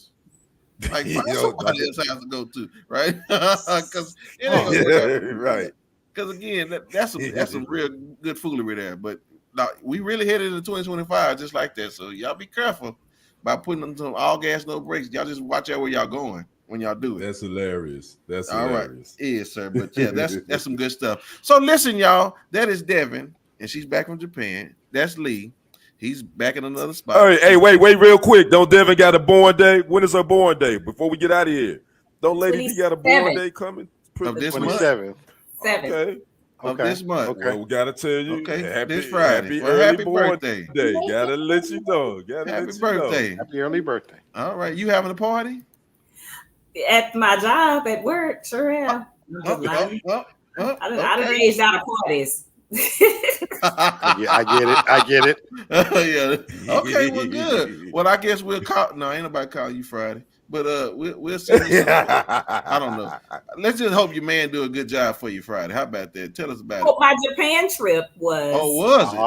Like somebody else has to go to, right? Because it ain't gonna work out. Right. Because again, that's some real good foolery there. But now we really headed into 2025 just like that. So y'all be careful by putting on some all gas, no brakes. Y'all just watch out where y'all going when y'all do it. That's hilarious. That's All right. hilarious. Yes, sir. But yeah, that's some good stuff. So listen, y'all, that is Devin, and she's back from Japan. That's Lee. He's back in another spot. Hey, wait, real quick. Don't Devin got a born day? When is her born day? Before we get out of here. Don't Lady D got a born day coming? Of this month. 27th. Okay. Of this month. Okay. Well, we gotta tell you. Okay, Happy, this Friday. Happy Well, early happy born birthday. day. Gotta let you know. Happy birthday. Happy early birthday. All right. You having a party? At my job, at work, sure am. I'm just lying. I done aged out of parties. I get it. Yeah. Okay, well, good. Well, I guess we'll call. No, ain't nobody calling you Friday, but we'll see. I don't know. Let's just hope your man do a good job for you Friday. How about that? Tell us about Well, it. my Japan trip was. Oh, was it?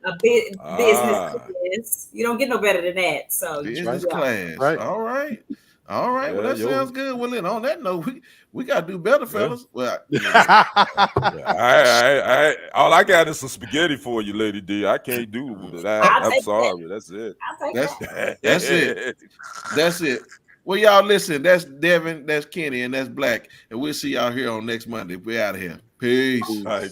A business. You don't get no better than that. So Business yeah. class. Right. All right. All right. Well, that sounds good. Well, then on that note, we gotta do better, fellas. Well, I all I got is some spaghetti for you, Lady D. I can't do that. I'm sorry. That's it. I'll take that. That's it. That's it. Well, y'all listen. That's Devin, that's Kenny, and that's Black. And we'll see y'all here on next Monday. We're out of here. Peace. All right.